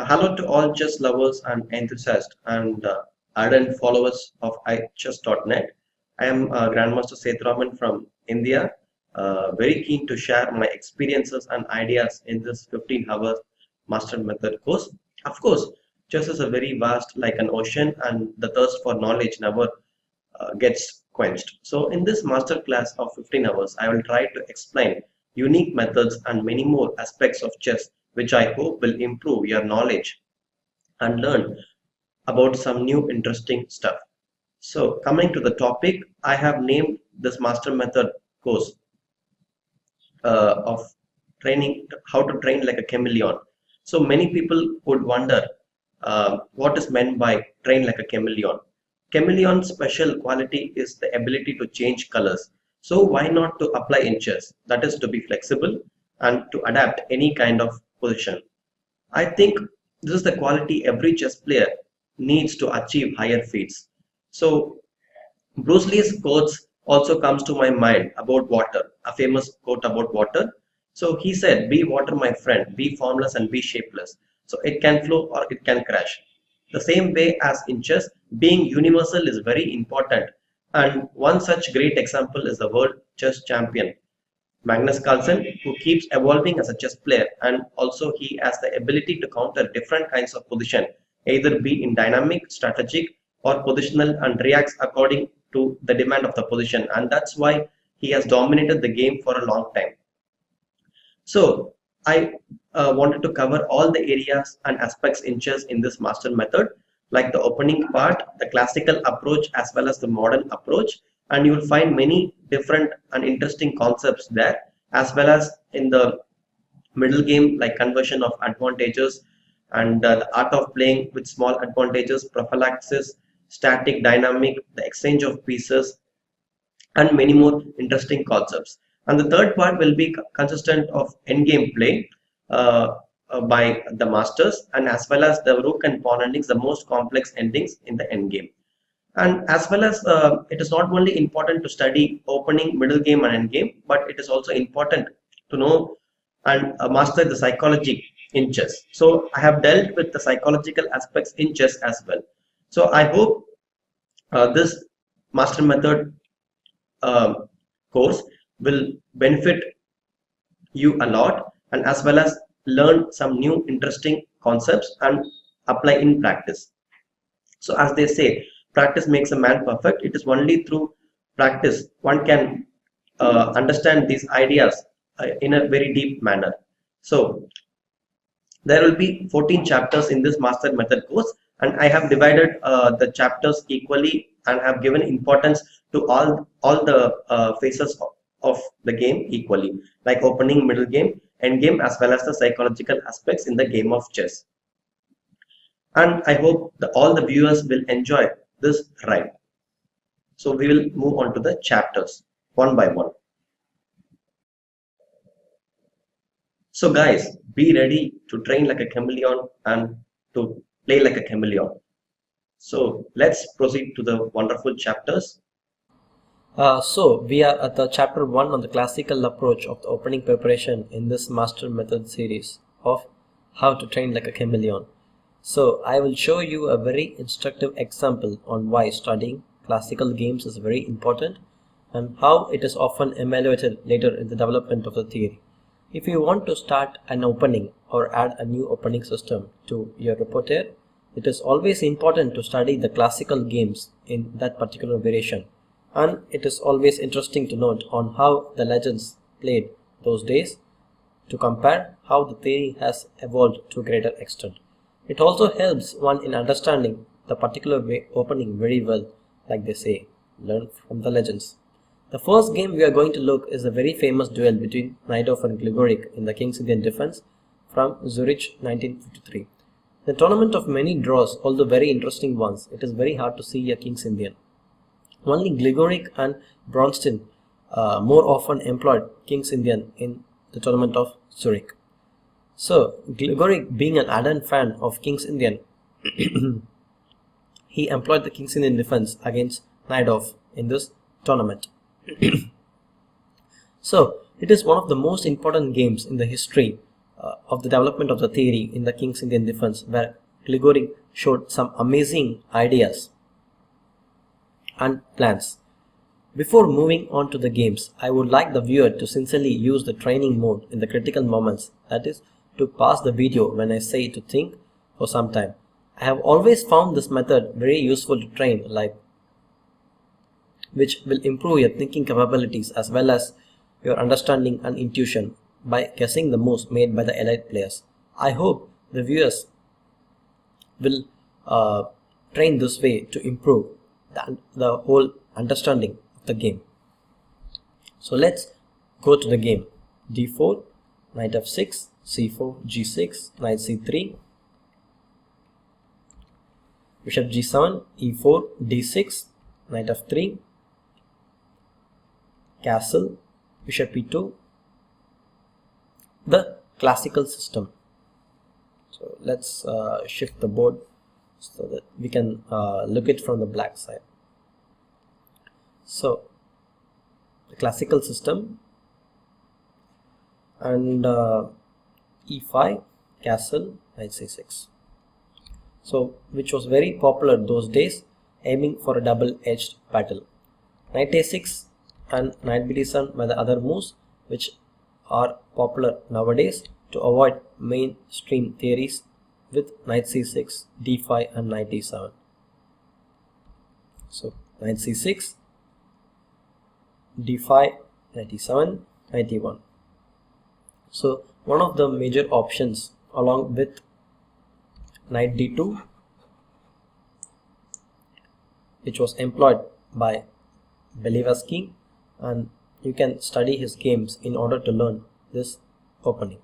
Hello to all chess lovers and enthusiasts and ardent followers of ichess.net. I am Grandmaster Sethuraman from India, very keen to share my experiences and ideas in this 15-hour master method course. Of course, chess is a very vast like an ocean and the thirst for knowledge never gets quenched. So in this master class of 15 hours, I will try to explain unique methods and many more aspects of chess which I hope will improve your knowledge and learn about some new interesting stuff. So coming to the topic, I have named this master method course of training, how to train like a chameleon. So many people would wonder what is meant by train like a chameleon. Chameleon's special quality is the ability to change colors. So why not to apply in chess? That is to be flexible and to adapt any kind of position. I think this is the quality every chess player needs to achieve higher feats. So Bruce Lee's quotes also comes to my mind about water, a famous quote about water. So he said, be water, my friend, be formless and be shapeless. So it can flow or it can crash. The same way as in chess, being universal is very important. And one such great example is the world chess champion, Magnus Carlsen, who keeps evolving as a chess player, and also he has the ability to counter different kinds of position, either be in dynamic, strategic, or positional, and reacts according to the demand of the position. And that's why he has dominated the game for a long time. So I wanted to cover all the areas and aspects in chess in this master method, like the opening part, the classical approach, as well as the modern approach. And you will find many different and interesting concepts there, as well as in the middle game, like conversion of advantages and the art of playing with small advantages, prophylaxis, static, dynamic, the exchange of pieces, and many more interesting concepts. And the third part will be consistent of endgame play by the masters, and as well as the rook and pawn endings, the most complex endings in the endgame. And as well as it is not only important to study opening, middle game and end game, but it is also important to know and master the psychology in chess. So I have dealt with the psychological aspects in chess as well. So I hope this master method course will benefit you a lot, and as well as learn some new interesting concepts and apply in practice. So as they say, practice makes a man perfect. It is only through practice one can understand these ideas in a very deep manner. So there will be 14 chapters in this master method course, and I have divided the chapters equally and have given importance to all the phases of the game equally, like opening, middle game, end game, as well as the psychological aspects in the game of chess. And I hope all the viewers will enjoy this ride. So we will move on to the chapters one by one. So guys, be ready to train like a chameleon and to play like a chameleon. So let's proceed to the wonderful chapters. So we are at the chapter 1 on the classical approach of the opening preparation in this master method series of how to train like a chameleon. So I will show you a very instructive example on why studying classical games is very important and how it is often evaluated later in the development of the theory. If you want to start an opening or add a new opening system to your repertoire, it is always important to study the classical games in that particular variation. And it is always interesting to note on how the legends played those days to compare how the theory has evolved to a greater extent. It also helps one in understanding the particular opening very well, like they say, learn from the legends. The first game we are going to look is a very famous duel between Naidov and Gligoric in the King's Indian Defense from Zurich 1953. The tournament of many draws, although very interesting ones, it is very hard to see a King's Indian. Only Gligoric and Bronstein more often employed King's Indian in the tournament of Zurich. So Gligoric, being an ardent fan of King's Indian, he employed the King's Indian defense against Naidov in this tournament. So it is one of the most important games in the history of the development of the theory in the King's Indian defense, where Grigori showed some amazing ideas and plans. Before moving on to the games, I would like the viewer to sincerely use the training mode in the critical moments, that is, to pause the video when I say to think for some time. I have always found this method very useful to train, which will improve your thinking capabilities as well as your understanding and intuition by guessing the moves made by the elite players. I hope the viewers will train this way to improve the whole understanding of the game. So let's go to the game. d4, knight f6, c4, g6, knight c3, bishop g7, e4, d6, knight f3, castle, bishop e2, the classical system. So let's shift the board so that we can look it from the black side. So the classical system, and e5, castle, knight c6. So which was very popular those days, aiming for a double-edged battle. Knight a6 and knight b7 were the other moves which are popular nowadays to avoid mainstream theories with knight c6, d5 and knight e7. So knight c6, d5, knight e7, knight e1. So one of the major options along with knight d2, which was employed by Beliavsky, and you can study his games in order to learn this opening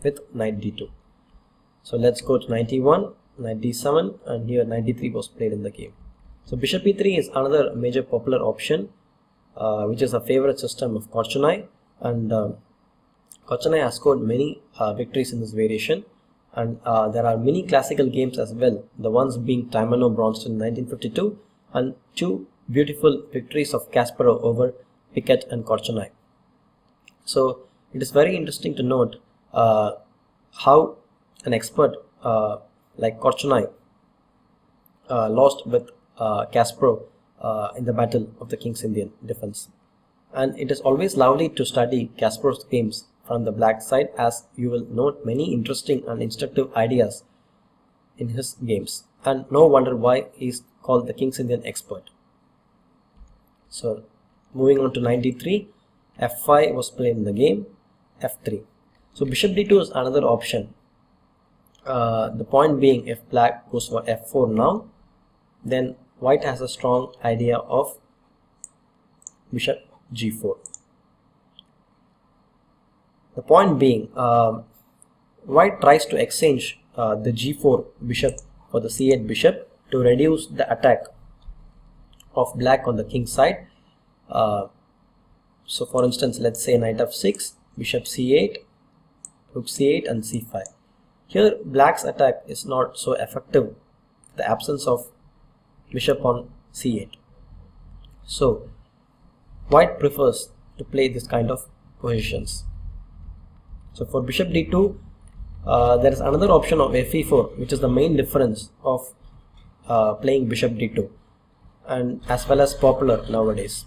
with knight d2. So let's go to knight e1, knight d7, and here knight d3 was played in the game. So bishop e3 is another major popular option, which is a favorite system of Korchnoi, and Korchnoi has scored many victories in this variation, and there are many classical games as well, the ones being Taimano-Bronsted in 1952 and two beautiful victories of Kasparov over Piquet and Korchnoi. So it is very interesting to note how an expert like Korchnoi lost with Kasparov in the battle of the King's Indian defense. And it is always lovely to study Kasparov's games from the black side, as you will note many interesting and instructive ideas in his games, and no wonder why he is called the King's Indian expert. So moving on to knight d3, f5 was played in the game, f3. So bishop d2 is another option. The point being, if black goes for f4 now, then white has a strong idea of bishop g4. The point being, white tries to exchange the g4 bishop for the c8 bishop to reduce the attack of black on the king side. So for instance, let's say knight f6, bishop c8, rook c8 and c5. Here black's attack is not so effective, the absence of bishop on c8. So white prefers to play this kind of positions. So for bishop d2, there is another option of fe4, which is the main difference of playing bishop d2, and as well as popular nowadays.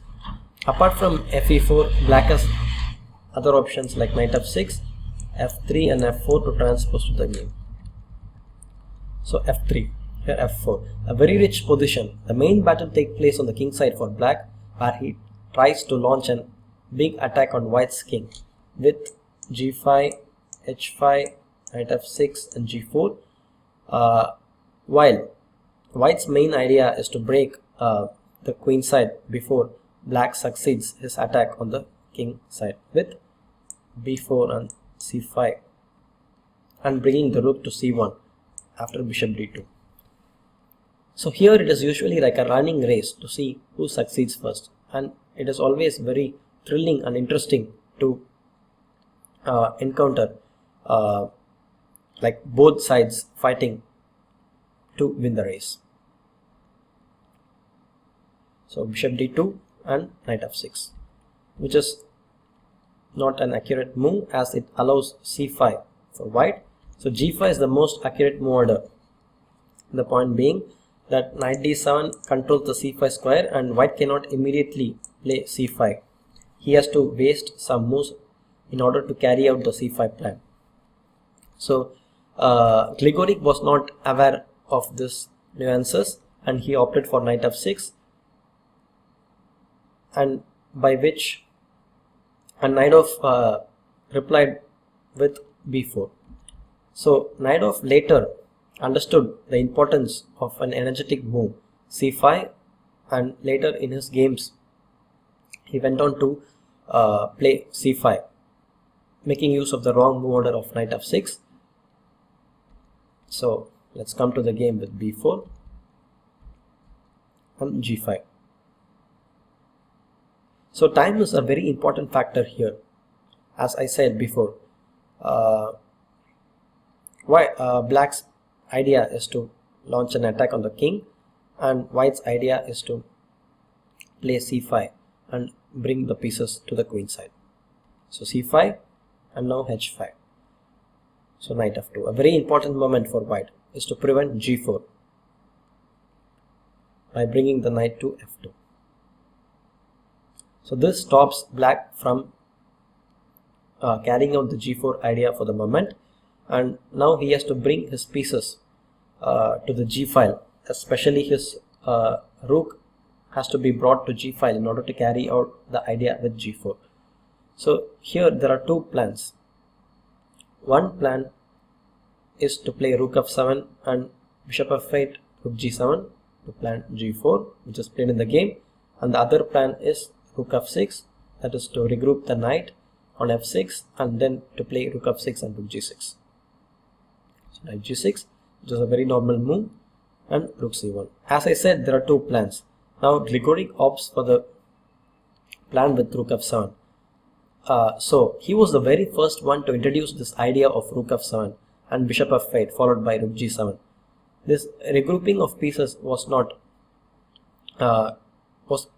Apart from fe4, black has other options like knight f6, f3 and f4 to transpose to the game. So f3, here f4, a very rich position. The main battle takes place on the king side for black, where he tries to launch a big attack on white's king with g5, h5, knight f6 and g4, while white's main idea is to break the queen side before black succeeds his attack on the king side with b4 and c5 and bringing the rook to c1 after bishop d2. So here it is usually like a running race to see who succeeds first, and it is always very thrilling and interesting to encounter like both sides fighting to win the race. So bishop d2 and knight f6, which is not an accurate move as it allows c5 for white. So g5 is the most accurate move order. The point being that knight d7 controls the c5 square and white cannot immediately play c5. He has to waste some moves in order to carry out the c5 plan. So Gligoric was not aware of this nuances and he opted for knight f6, and by which Naidov replied with b4. So Naidov later understood the importance of an energetic move c5, and later in his games he went on to play c5, making use of the wrong move order of knight f6. So let's come to the game with b4 and g5. So time is a very important factor here. As I said before, black's idea is to launch an attack on the king, and white's idea is to play c5 and bring the pieces to the queen side. So c5 and now h5. So knight f2. A very important moment for white is to prevent g4 by bringing the knight to f2. So this stops black from carrying out the g4 idea for the moment, and now he has to bring his pieces to the g file, especially his rook has to be brought to g file in order to carry out the idea with g4. So here there are two plans. One plan is to play rook f7 and bishop f8, rook g7 to plan g4, which is played in the game, and the other plan is rook f6, that is to regroup the knight on f6 and then to play rook f6 and rook g6. So knight g6, which is a very normal move, and rook c1. As I said, there are two plans. Now Gligoric opts for the plan with rook f7. So he was the very first one to introduce this idea of rook f7 and bishop f8 followed by rook g7. This regrouping of pieces was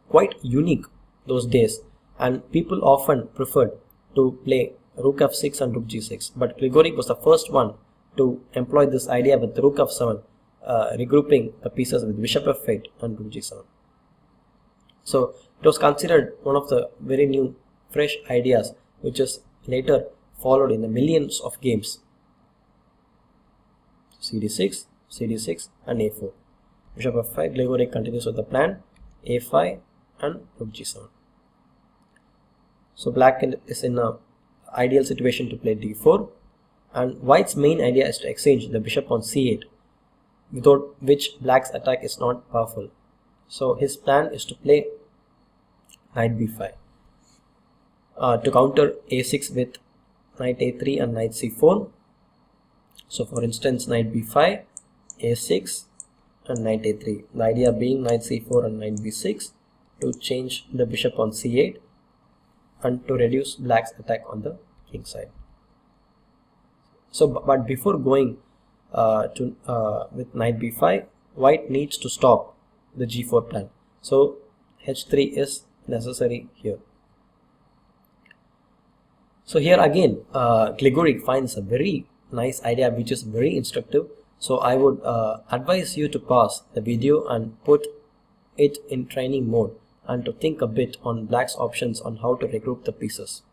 quite unique those days, and people often preferred to play rook f6 and rook g6, but Gligoric was the first one to employ this idea with rook f7, regrouping the pieces with bishop f8 and rook g7. So it was considered one of the very new fresh ideas which is later followed in the millions of games. cd6, cd6 and a4. Bishop f5, Gligoric continues with the plan a5 and rook g7. So black is in an ideal situation to play d4, and white's main idea is to exchange the bishop on c8, without which black's attack is not powerful. So his plan is to play knight b5 to counter a6 with knight a3 and knight c4. So for instance, knight b5, a6 and knight a3. The idea being knight c4 and knight b6 to change the bishop on c8 and to reduce black's attack on the king side. So but before going with knight b5, white needs to stop the g4 plan. So h3 is necessary here. So here again Gligoric finds a very nice idea which is very instructive. So I would advise you to pause the video and put it in training mode and to think a bit on black's options on how to regroup the pieces.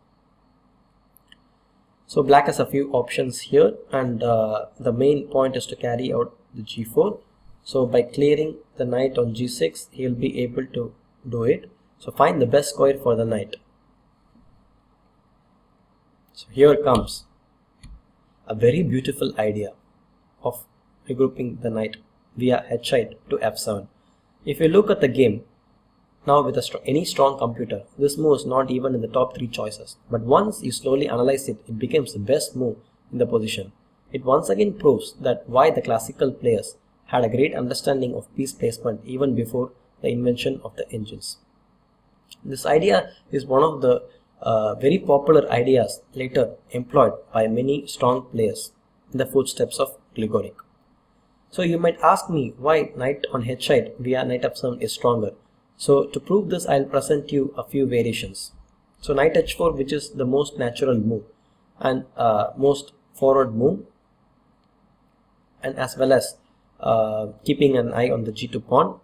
So black has a few options here, and the main point is to carry out the g4. So by clearing the knight on g6, he will be able to do it. So find the best square for the knight. So here comes a very beautiful idea of regrouping the knight via h8 to f7. If you look at the game now with any strong computer, this move is not even in the top 3 choices, but once you slowly analyze it, it becomes the best move in the position. It once again proves that why the classical players had a great understanding of piece placement even before the invention of the engines. This idea is one of the very popular ideas later employed by many strong players in the footsteps of Gligoric. So you might ask me why knight on h8 via knight f7 is stronger. So to prove this, I'll present you a few variations. So knight h4, which is the most natural move and most forward move, and as well as keeping an eye on the g2 pawn,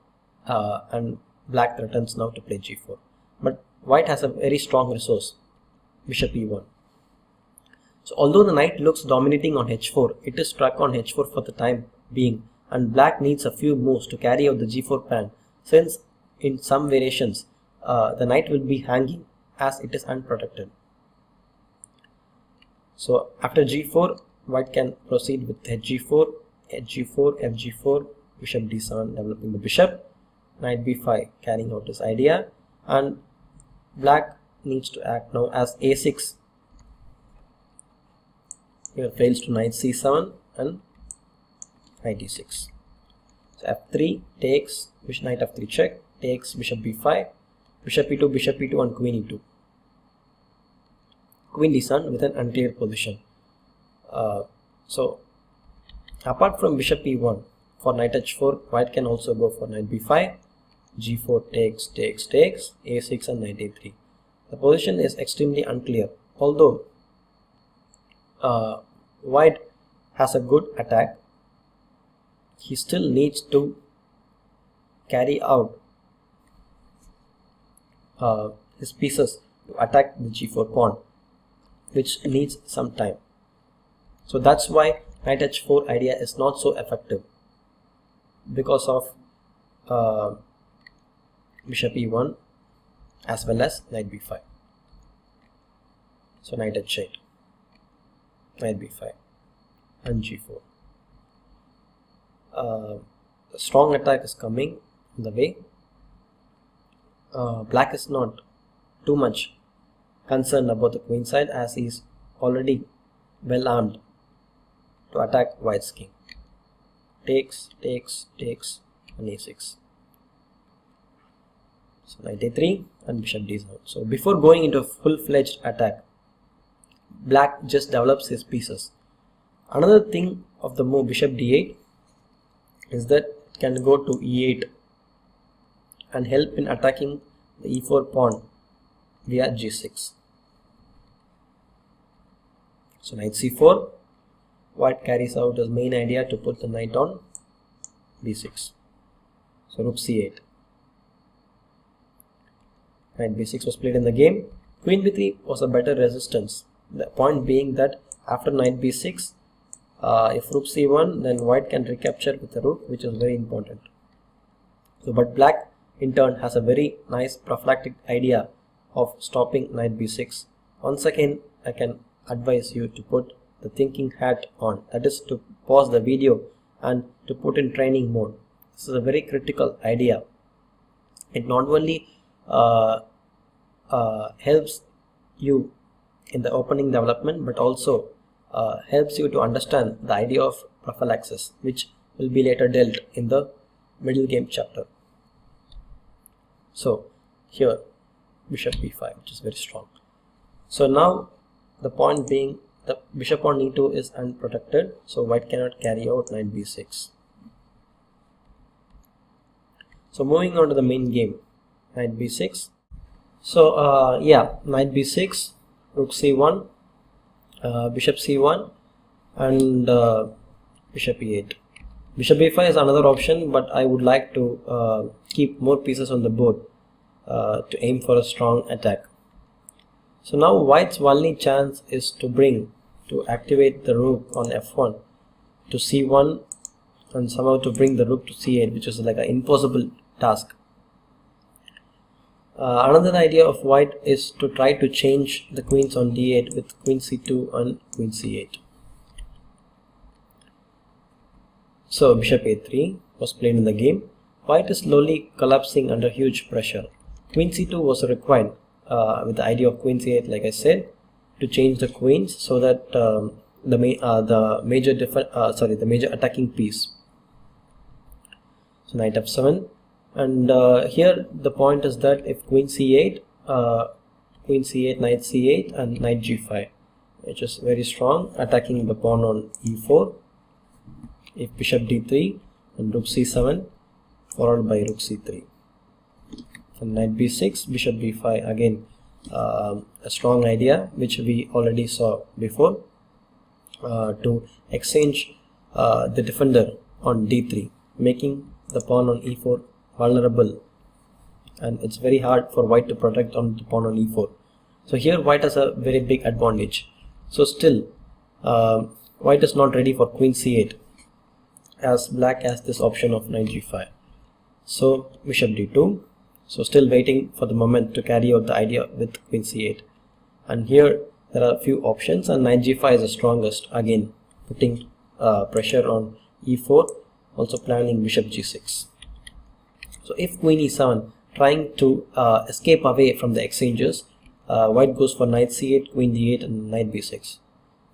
and black threatens now to play g4. But white has a very strong resource, bishop e1. So although the knight looks dominating on h4, it is stuck on h4 for the time being, and black needs a few moves to carry out the g4 plan, since in some variations the knight will be hanging as it is unprotected. So after g4, white can proceed with hg4, hg4, fg4, bishop d7, developing the bishop, knight b5, carrying out his idea, and black needs to act now as a6. Here fails to knight c7 and knight e6. So f3 takes, knight f3 check, takes bishop b5, bishop e2, and queen e2. Queen d7 with an unclear position. So apart from bishop e1, for knight h4, white can also go for knight b5, g4 takes, a6 and knight a3. The position is extremely unclear. Although white has a good attack, he still needs to carry out his pieces to attack the g4 pawn, which needs some time. So that's why knight h4 idea is not so effective, because of bishop e1 as well as knight b5. So knight h8, knight b5 and g4. A strong attack is coming in the way. Black is not too much concerned about the queen side, as he is already well armed to attack white's king. Takes and a6. So knight a3 and bishop d7. So before going into a full-fledged attack, black just develops his pieces. Another thing of the move bishop d8 is that it can go to e8 and help in attacking the e4 pawn via g6. So knight c4, white carries out his main idea to put the knight on b6. So rook c8. Knight b6 was played in the game. Queen b3 was a better resistance. The point being that after knight b6, if rook c1, then white can recapture with the rook, which is very important. So, but black in turn has a very nice prophylactic idea of stopping knight b6. Once again, I can advise you to put the thinking hat on, that is to pause the video and to put in training mode. This is a very critical idea. It not only helps you in the opening development, but also helps you to understand the idea of prophylaxis, which will be later dealt in the middle game chapter. So here bishop b5, which is very strong. So now the point being, the bishop on e2 is unprotected, so white cannot carry out knight b6. So moving on to the main game, knight b6. So knight b6, rook c1, bishop c1 and bishop e8. Bishop a5 is another option, but I would like to keep more pieces on the board to aim for a strong attack. So now white's only chance is to activate the rook on f1 to c1 and somehow to bring the rook to c8, which is like an impossible task. Another idea of white is to try to change the queens on d8 with queen c2 and queen c8. So bishop a3 was played in the game. White is slowly collapsing under huge pressure. Queen c2 was required with the idea of queen c8, like I said, to change the queens so that the major attacking piece. So knight f7, and here the point is that if queen c8, knight c8 and knight g5, which is very strong, attacking the pawn on e4. If bishop d3 and rook c7 followed by rook c3. So knight b6, bishop b5, again a strong idea which we already saw before. to exchange the defender on d3, making the pawn on e4 vulnerable, and it's very hard for white to protect on the pawn on e4. So here white has a very big advantage. So still white is not ready for queen c8, as black has this option of knight g5. So bishop d2. So still waiting for the moment to carry out the idea with queen c8. And here there are a few options, and knight g5 is the strongest, again putting pressure on e4, also planning bishop g6. So if queen e7, trying to escape away from the exchanges, white goes for knight c8, queen d8 and knight b6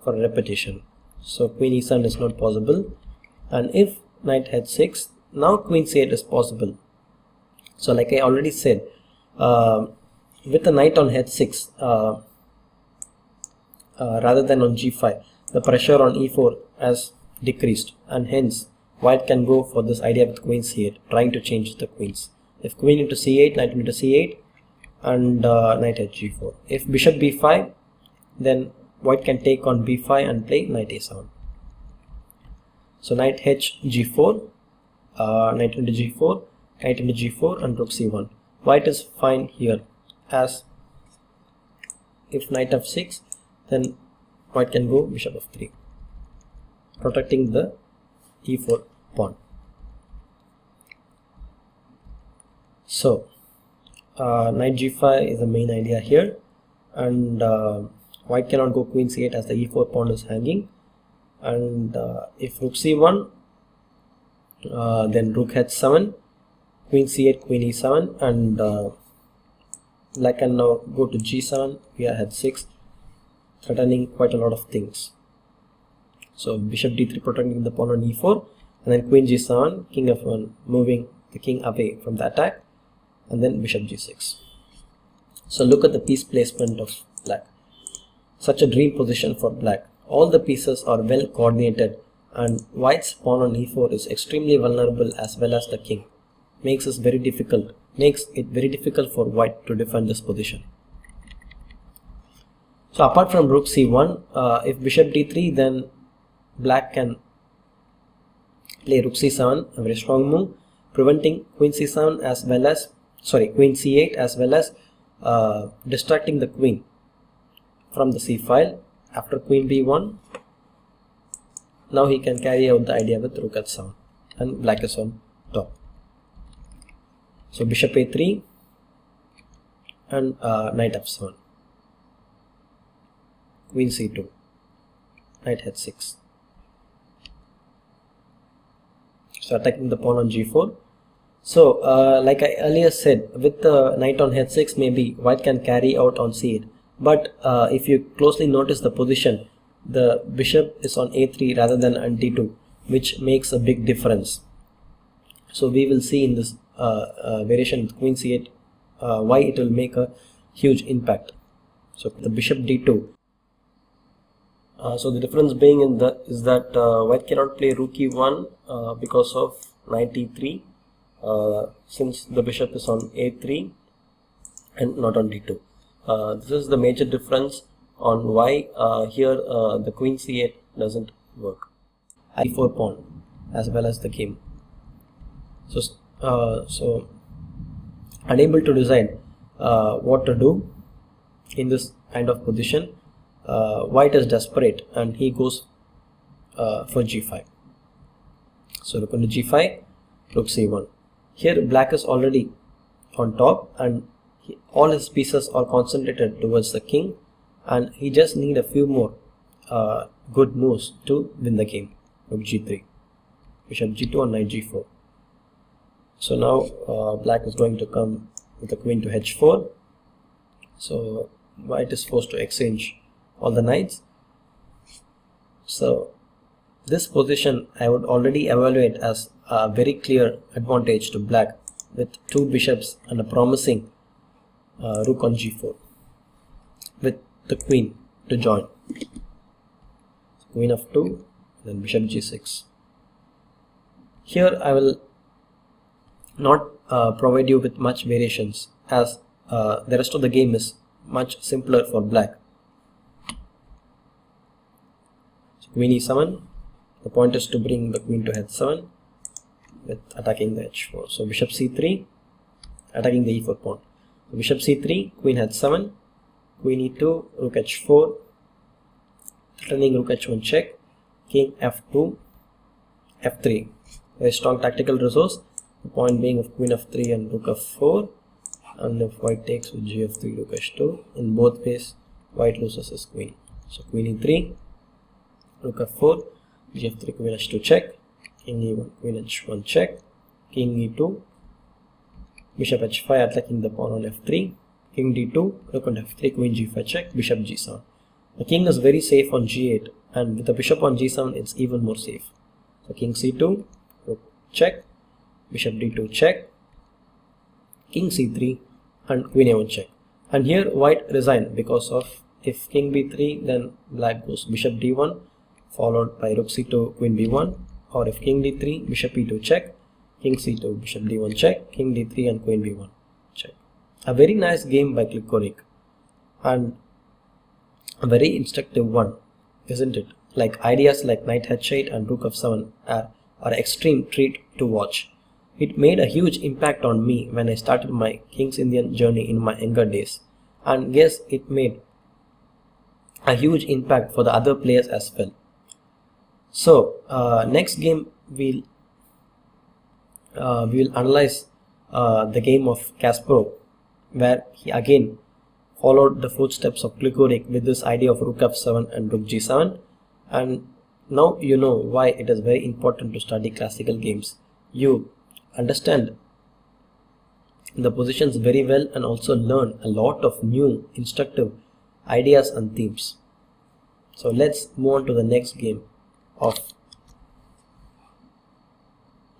for a repetition. So queen e7 is not possible, and if knight h6, now queen c8 is possible. So like I already said, with the knight on h6 rather than on g5, the pressure on e4 has decreased, and hence white can go for this idea with queen c8, trying to change the queens. If queen into c8, knight into c8, and knight at g4. If bishop b5, then white can take on b5 and play knight a7. So knight h g4, knight into g4, knight into g4 and rook c1. White is fine here, as if knight f6, then white can go bishop f3, protecting the e4 pawn. So knight g5 is the main idea here, and white cannot go queen c8 as the e4 pawn is hanging. And if rook c1, then rook h7, queen c8, queen e7, and black can now go to g7 via h6, threatening quite a lot of things. So bishop d3 protecting the pawn on e4, and then queen g7, king f1, moving the king away from the attack, and then bishop g6. So look at the piece placement of black. Such a dream position for black. All the pieces are well coordinated, and white's pawn on e4 is extremely vulnerable, as well as the king. Makes it very difficult for white to defend this position. So apart from rook c1, if bishop d3, then black can play rook c7, a very strong move, preventing queen c7 as well as queen c8, as well as distracting the queen from the c file. After queen b1, now he can carry out the idea with rook h7, and black is on top. So bishop a3 and knight f7, queen c2, knight h6. So attacking the pawn on g4. So like I earlier said, with the knight on h6, maybe white can carry out on c8. But if you closely notice the position, the bishop is on a3 rather than on d2, which makes a big difference. So we will see in this variation with queen c8 why it will make a huge impact. So the bishop d2. So the difference being is that white cannot play rook e1 because of knight e3, since the bishop is on a3 and not on d2. This is the major difference on why here the queen c8 doesn't work. e4 pawn as well as the king. So unable to decide what to do in this kind of position, white is desperate and he goes for g5. So rook into g5, rook c1. Here black is already on top, and all his pieces are concentrated towards the king, and he just need a few more good moves to win the game. Rook g3, bishop g2 and knight g4. So now black is going to come with the queen to h4. So white is forced to exchange all the knights. So this position I would already evaluate as a very clear advantage to black, with two bishops and a promising rook on g4 with the queen to join. Queen f2, then bishop g6. Here I will not provide you with much variations, as the rest of the game is much simpler for black. So queen e7. The point is to bring the queen to h7 with attacking the h4. So bishop c3, attacking the e4 pawn. So bishop c3, queen h7, queen e2, rook h4, threatening rook h1 check, king f2, f3. Very strong tactical resource. The point being of queen f3 and rook f4. And if white takes with gf3, rook h2, in both ways white loses his queen. So queen e3, rook f4, gf3, queen h2 check, king e1, queen h1 check, king e2, bishop h5 attacking the pawn on f3, king d2, rook on f3, queen g5 check, bishop g7. The king is very safe on g8, and with the bishop on g7 it's even more safe. So king c2, rook check, bishop d2 check, king c3, and queen a1 check. And here white resign because of if king b3, then black goes bishop d1 followed by rook c2, queen b1, or if king d3, bishop e2 check, king c2, bishop d1 check, king d3 and queen b1 check. A very nice game by Gligoric, and a very instructive one, isn't it? Like ideas like knight h8 and rook f7 are extreme treat to watch. It made a huge impact on me when I started my King's Indian journey in my younger days, and guess it made a huge impact for the other players as well. So next game we'll analyze the game of Kasparov, where he again followed the footsteps of Gligoric with this idea of rook f7 and rook g7. And now you know why it is very important to study classical games. You understand the positions very well and also learn a lot of new instructive ideas and themes. So let's move on to the next game of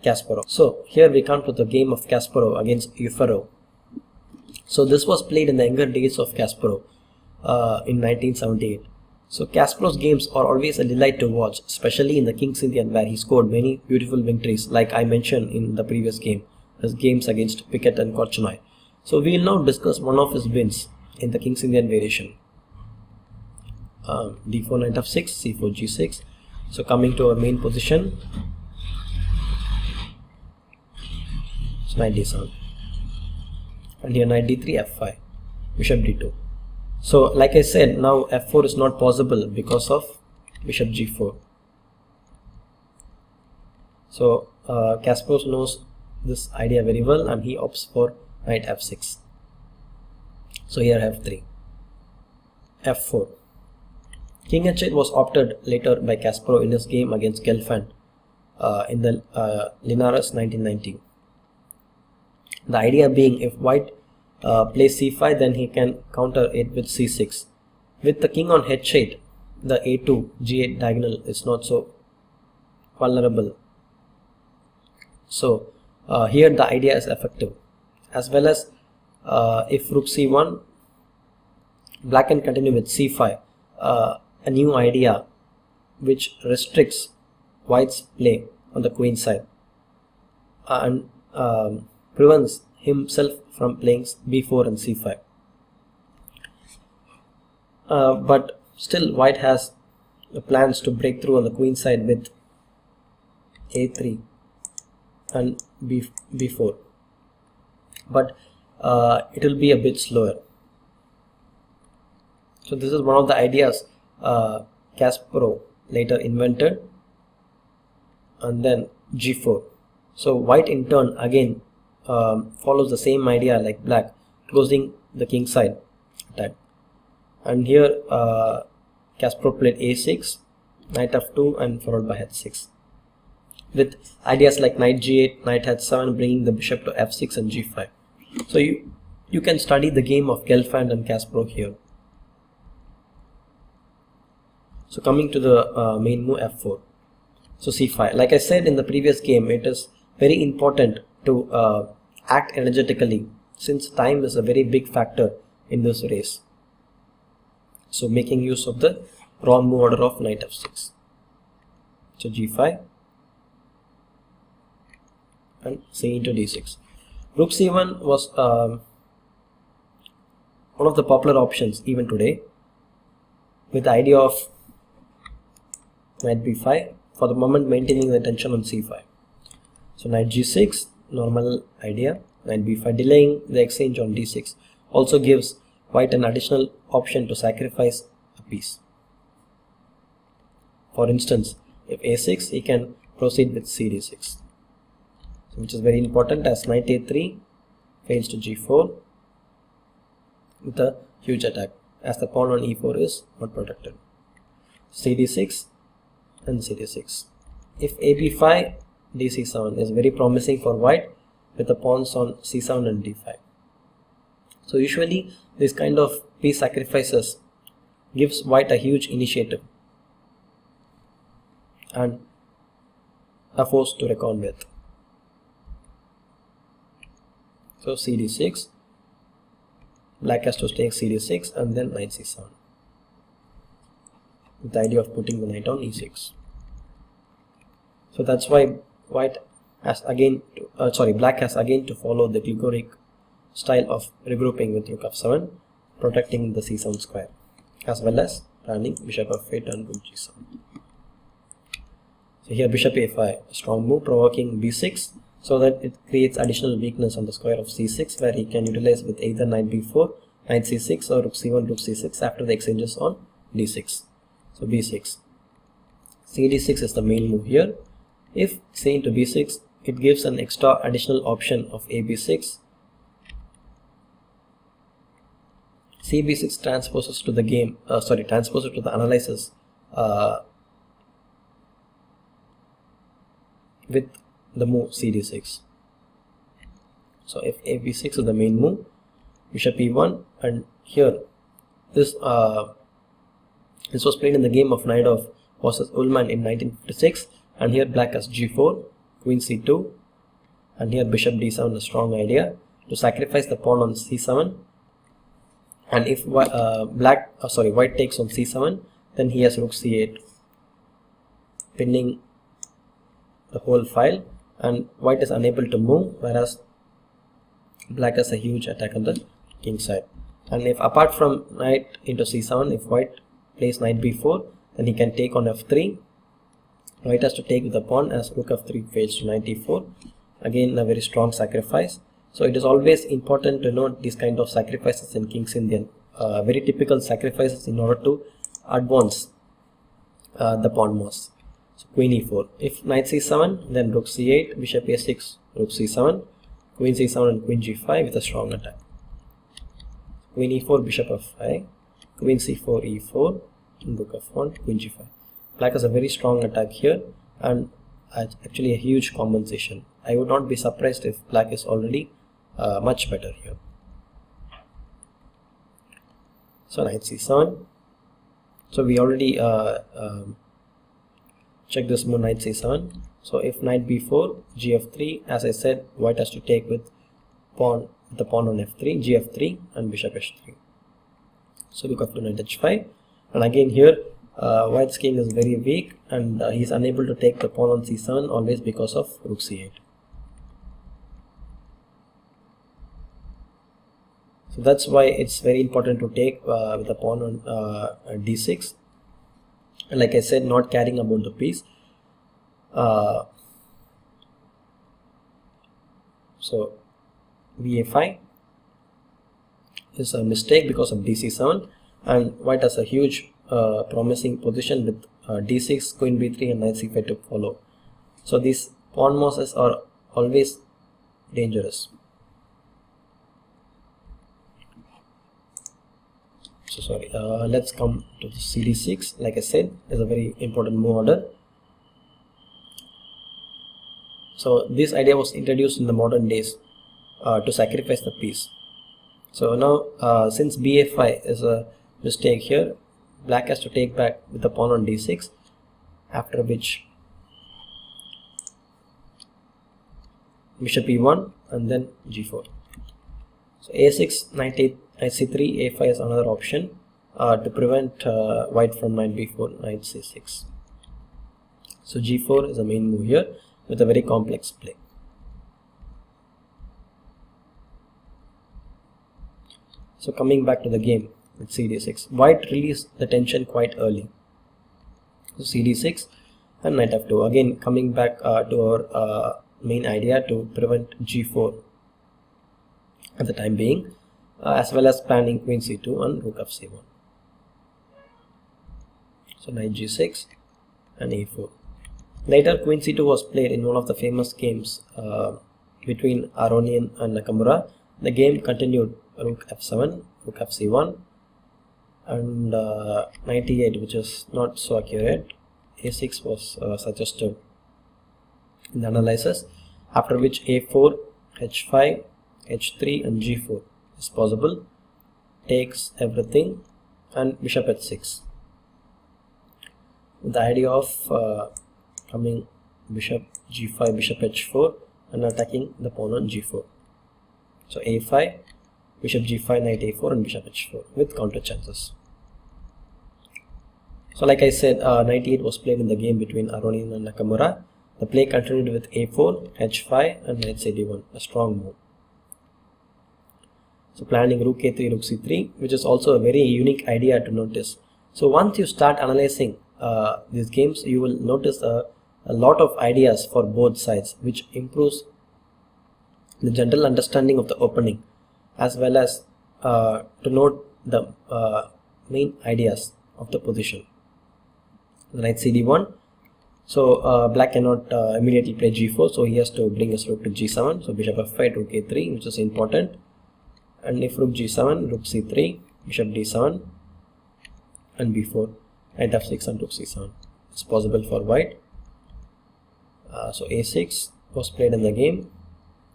Kasparov. So here we come to the game of Kasparov against Ufero. So this was played in the younger days of Kasparov in 1978. So Kasparov's games are always a delight to watch, especially in the King's Indian, where he scored many beautiful victories, like I mentioned in the previous game, his games against Piquet and Korchnoi. So we will now discuss one of his wins in the King's Indian variation. D4 knight f6, c4 g6. So coming to our main position, so knight d7, and here knight d3, f5, bishop d2. So like I said, now f4 is not possible because of bishop g4. So Kasparov knows this idea very well and he opts for knight f6. So here f3, f4. King h8 was opted later by Kasparov in his game against Gelfand in the Linares 1990. The idea being, if white plays c5, then he can counter it with c6. With the king on h8, the a2 g8 diagonal is not so vulnerable. So here the idea is effective, as well as if rook c1, black can continue with c5, a new idea which restricts white's play on the queen side and prevents himself from playing b4 and c5. But still white has plans to break through on the queen side with a3 and b4, but it will be a bit slower. So this is one of the ideas Kasparov later invented, and then g4. So white in turn again follows the same idea like black, closing the king side attack. And here Kasparov played a6, knight f2, and followed by h6, with ideas like knight g8, knight h7, bringing the bishop to f6 and g5. So you can study the game of Gelfand and Kasparov here. So coming to the main move, f4. So c5. Like I said in the previous game, it is very important to act energetically, since time is a very big factor in this race. So making use of the wrong move order of knight f6. So g5 and c into d6. Rook c1 was one of the popular options even today, with the idea of knight b5, for the moment maintaining the tension on c5. So knight g6, normal idea. Knight b5, delaying the exchange on d6, also gives white an additional option to sacrifice a piece. For instance, if a6, he can proceed with cd6, which is very important, as knight a3 fails to g4 with a huge attack, as the pawn on e4 is not protected. cd6 and cd6. If ab5, dc7 is very promising for white, with the pawns on c7 and d5. So usually this kind of piece sacrifices gives white a huge initiative and a force to reckon with. So cd6, black has to take cd6 and then knight c7, with the idea of putting the knight on e6. So that's why white has again to, black has again to follow the Gregoric style of regrouping with rook f7, protecting the c7 square, as well as planning bishop f8 and rook g7. So here bishop a5, a strong move, provoking b6, so that it creates additional weakness on the square of c6, where he can utilize with either knight b4, knight c6, or rook c1, rook c6 after the exchanges on d6. So b6, cd6 is the main move here. If c into b6, it gives an extra additional option of ab6. cb6 transposes to the transposes to the analysis with the move cd6. So if ab6 is the main move, bishop e1, and here this was played in the game of Naidov versus Ullman in 1956, and here black has g4, queen c2, and here bishop d7, a strong idea to sacrifice the pawn on c7. And if white takes on c7, then he has rook c8, pinning the whole file, and white is unable to move, whereas black has a huge attack on the king side. And if apart from knight into c7, if white plays knight b4, then he can take on f3. White has to take with the pawn, as rook f3 fails to knight e4. Again, a very strong sacrifice. So it is always important to note these kind of sacrifices in King's Indian, very typical sacrifices in order to advance the pawn mass. So queen e4. If knight c7, then rook c8, bishop a6, rook c7, queen c7 and queen g5 with a strong attack. Queen e4, bishop f5, queen c4, e4, and rook f1, queen g5. Black has a very strong attack here, and actually a huge compensation. I would not be surprised if black is already much better here. So knight c7. So we already checked this move, knight c7. So if knight b4, gf3, as I said, white has to take with the pawn on f3, gf3, and bishop h3. So rook f2, knight h5, and again here white's king is very weak, and he is unable to take the pawn on c7 always because of rook c8. So that's why it's very important to take with the pawn on d6. And like I said, not caring about the piece. So va5 is a mistake because of dc7, and white has a huge promising position with d6, queen b3, and knight c5 to follow. So these pawn mosses are always dangerous. So sorry, let's come to the cd6. Like I said, is a very important move order. So this idea was introduced in the modern days to sacrifice the piece. So now since ba5 is a mistake here, black has to take back with the pawn on d6, after which bishop e1 and then g4. So a6, knight c3, a5 is another option to prevent white from knight b4, knight c6. So g4 is the main move here with a very complex play. So coming back to the game with cd6, white released the tension quite early. So CD6 and knight f2. Again, coming back to our main idea to prevent g4 at the time being, as well as planning queen c2 and rook f c1. So knight g6 and a4. Later, queen c2 was played in one of the famous games between Aronian and Nakamura. The game continued rook f7, rook fc1, and knight e8, which is not so accurate. A6 was suggested in the analysis, after which a4, h5, h3 and g4 is possible, takes everything, and bishop h6. With the idea of coming bishop g5, bishop h4 and attacking the pawn on g4. So a5, bishop g5, knight a4 and bishop h4 with counter chances. So like I said, knight e8 was played in the game between Aronian and Nakamura. The play continued with a4, h5 and knight cd1, a strong move. So planning rook a3, rook c3, which is also a very unique idea to notice. So once you start analyzing these games, you will notice a lot of ideas for both sides, which improves the general understanding of the opening, as well as to note the main ideas of the position. Knight cd1. So black cannot immediately play g4, so he has to bring his rook to g7. So bishop f5, rook a3, which is important. And if rook g7, rook c3, bishop d7 and b4, knight f6 and rook c7 is possible for white. So a6 was played in the game.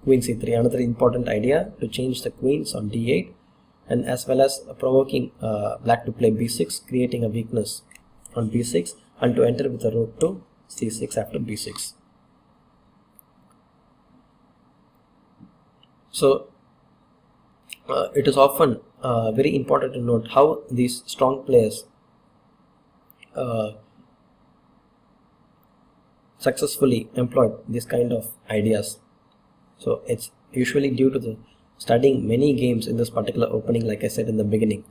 Queen c3, another important idea to change the queens on d8, and as well as provoking black to play b6, creating a weakness on b6, and to enter with a rook to c6 after b6. So it is often very important to note how these strong players successfully employed this kind of ideas. So it's usually due to the studying many games in this particular opening, like I said in the beginning,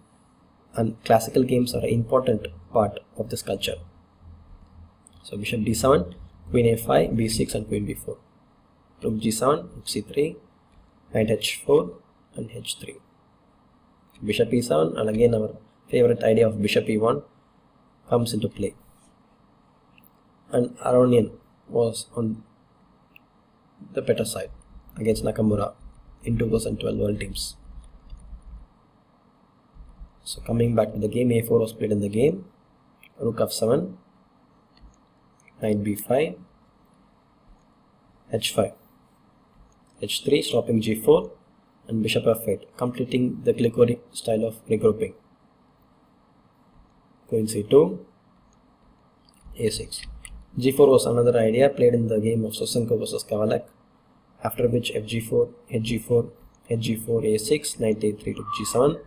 and classical games are an important part of this culture. So bishop d7, queen a5, b6 and queen b4, rook g7, rook c3, knight h4 and h3, bishop e7, and again our favorite idea of bishop e1 comes into play. And Aronian was on the better side against Nakamura in 2012 World Teams. So coming back to the game, a4 was played in the game, rook f7, knight b5, h5, h3, stopping g4 and bishop f8, completing the Gligoric style of regrouping. Queen c2, a6. g4 was another idea played in the game of Sosenko vs Kavalek, after which fg4, hg4, hg4, a6, knight a3 to g7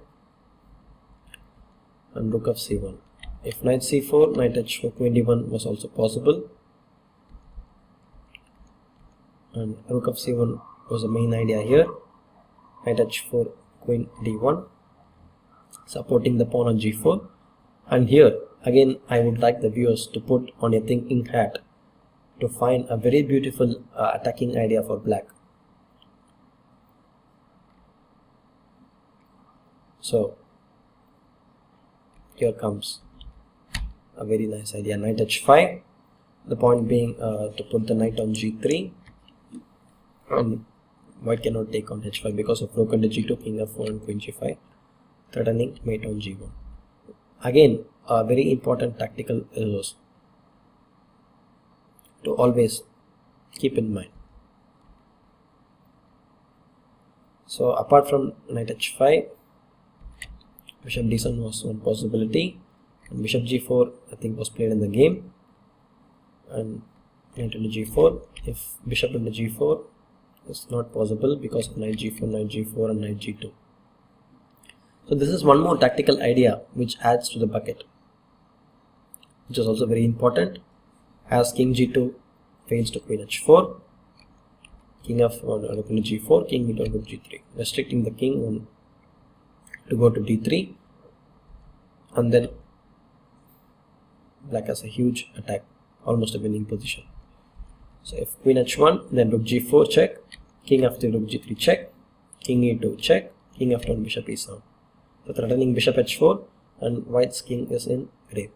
and rook of c1. If knight c4, knight h4, queen d1 was also possible, and rook of c1 was the main idea here. Knight h4, queen d1, supporting the pawn on g4. And here again I would like the viewers to put on a thinking hat to find a very beautiful attacking idea for black. So here comes a very nice idea, knight h5, the point being to put the knight on g3, and white cannot take on h5 because of rook into g2, king f4 and queen g5, threatening mate on g1. Again, a very important tactical errors to always keep in mind. So apart from knight h5, bishop d7 was one possibility, and bishop g4 I think was played in the game, and knight into g4. If bishop into g4 is not possible because of knight g4, knight g4 and knight g2. So this is one more tactical idea which adds to the bucket, which is also very important, as king g2 fails to queen h4, king f1 rook into g4, king into rook g3, restricting the king to go to d3, and then black has a huge attack, almost a winning position. So if queen h1, then rook g4 check, king f3, rook g3 check, king e2 check, king f1, bishop e7. So threatening bishop h4, and white's king is in grave.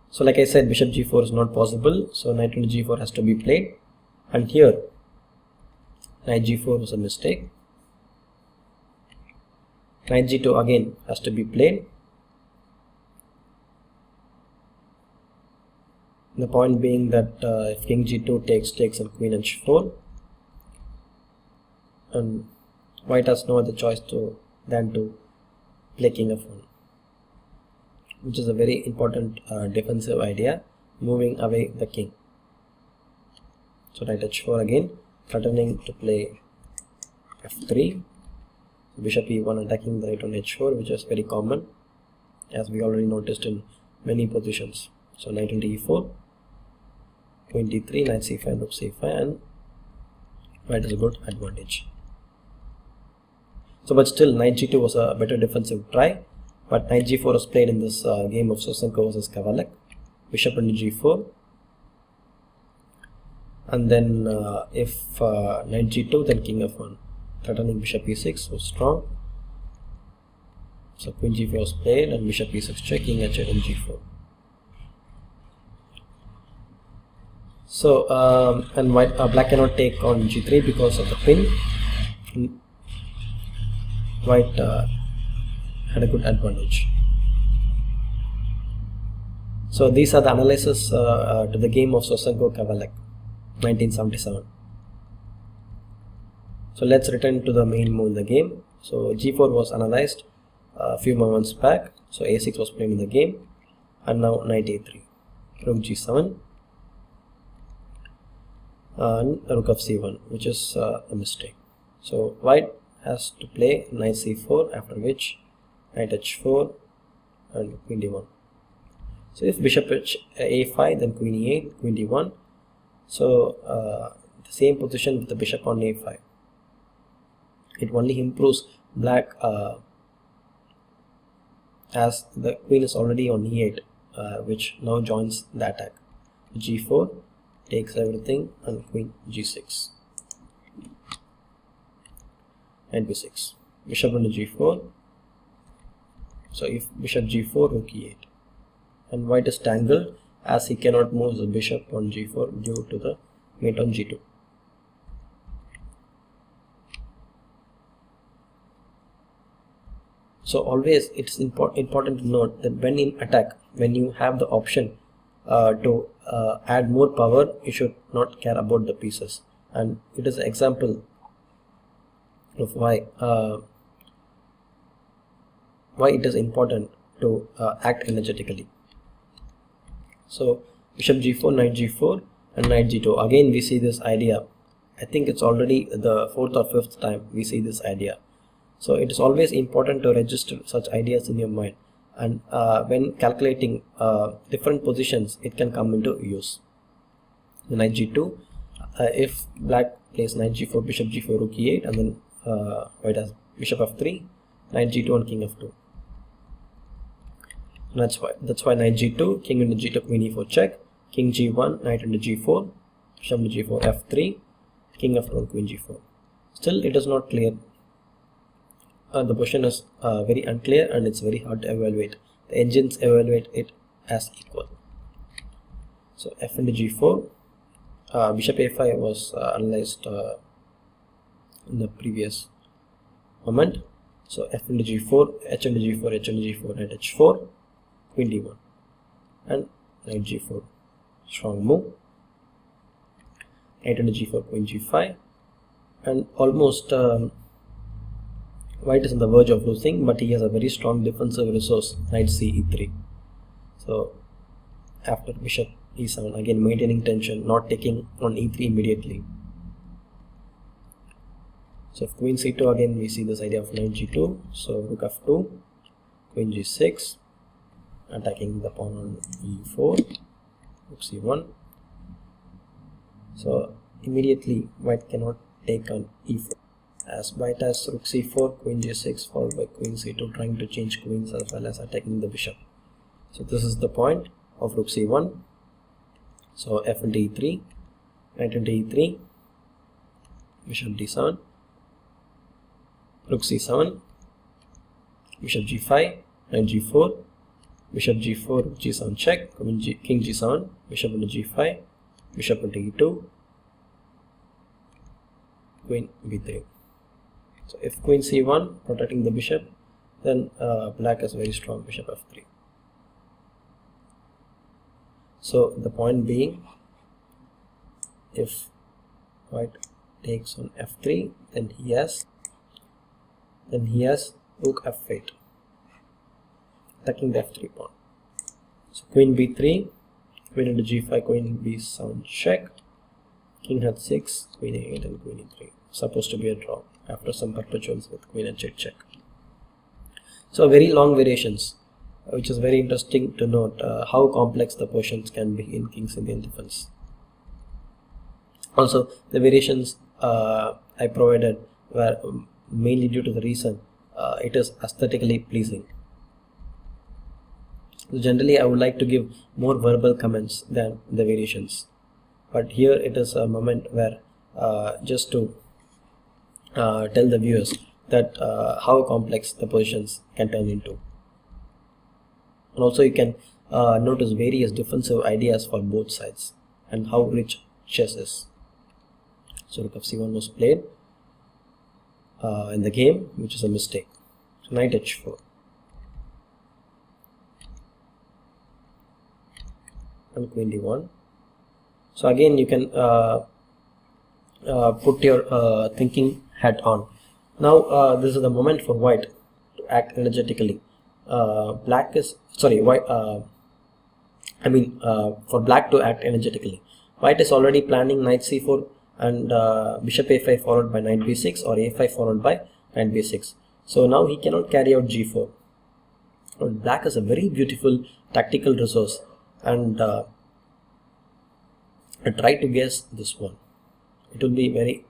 So like I said, bishop g4 is not possible, so knight into g4 has to be played, and here knight g4 was a mistake. Knight g2 again has to be played. The point being that if king g2 takes and queen h4, and white has no other choice than to play king f1, which is a very important defensive idea, moving away the king. So knight h4 again, threatening to play f3, bishop e1 attacking the knight on h4, which is very common, as we already noticed in many positions. So knight into e4, queen d3, knight c5, rook c5, and white has a good advantage. So but still knight g2 was a better defensive try, but knight g4 was played in this game of Sosenko versus Kavalek. Bishop into g4, and then if knight g2, then king f1, threatening bishop e6 was strong. So queen g4 was played, and bishop e6 check, king h8 and g4. So and white black cannot take on g3 because of the pin. White had a good advantage. So these are the analysis to the game of Sosenko Kavalek 1977. So let's return to the main move in the game. So g4 was analyzed a few moments back. So a6 was played in the game, and now knight a3, rook g7, and rook of c1, which is a mistake. So white has to play knight c4, after which knight h4 and queen d1. So if bishop a5, then queen e8, queen d1. So the same position with the bishop on a5. It only improves black as the queen is already on e8, which now joins the attack. g4 takes everything, and queen g6 and b6, bishop into g4. So if bishop g4, rook e8, and white is tangled as he cannot move the bishop on g4 due to the mate on g2. So always it's important to note that when in attack, when you have the option to add more power, you should not care about the pieces, and it is an example of why it is important to act energetically. So bishop g4, knight g4, and knight g2. Again we see this idea. I think it's already the 4th or 5th time we see this idea. So it is always important to register such ideas in your mind, and when calculating different positions, it can come into use. Knight g2, if black plays knight g4, bishop g4, rook e8, and then white has bishop f3, knight g2, and king f2. That's why knight g2, king into g2, queen e4 check, king g1, knight into g4, bishop into g4, f3, king f1, queen g4. Still it is not clear. The position is very unclear, and it's very hard to evaluate. The engines evaluate it as equal. So f into g4, bishop a5 was analyzed in the previous moment. So f into g4, h into g4, h into g4, knight h4, queen d1, and knight g4, strong move. Knight into g4, queen g5, and almost white is on the verge of losing, but he has a very strong defensive resource, knight c e3. So after bishop e7, again maintaining tension, not taking on e3 immediately. So if queen c2, again we see this idea of knight g2. So rook f2, queen g6, attacking the pawn on e4, rook c1. So immediately white cannot take on e4, as white has rook c4, queen g6 followed by queen c2, trying to change queens as well as attacking the bishop. So this is the point of rook c1. So f into e3, knight into e3, bishop d7, rook c7, bishop g5, knight g4, bishop g4, rook g7 check, king g7, bishop into g5, bishop into e2, queen b3. So if queen c1 protecting the bishop, then black is very strong, bishop f3. So the point being, if white takes on f3, then he has rook f8, attacking the f3 pawn. So queen b3, queen into g5, queen b7 check, king h6, queen a8 and queen e3. Supposed to be a draw after some perpetuals with queen h8 check. So very long variations, which is very interesting to note how complex the positions can be in King's Indian defense. Also, the variations I provided were mainly due to the reason it is aesthetically pleasing. So generally, I would like to give more verbal comments than the variations, but here it is a moment where just to tell the viewers that how complex the positions can turn into. And also you can notice various defensive ideas for both sides and how rich chess is. So rook f1 was played in the game, which is a mistake. So knight h4. And queen d1. So again you can put your thinking hat on. Now this is the moment for white to act energetically. Black is white. For black to act energetically. White is already planning knight c4 and bishop a5 followed by knight b6 or a5 followed by knight b6. So now he cannot carry out g4. But black is a very beautiful tactical resource, and try to guess this one. It will be very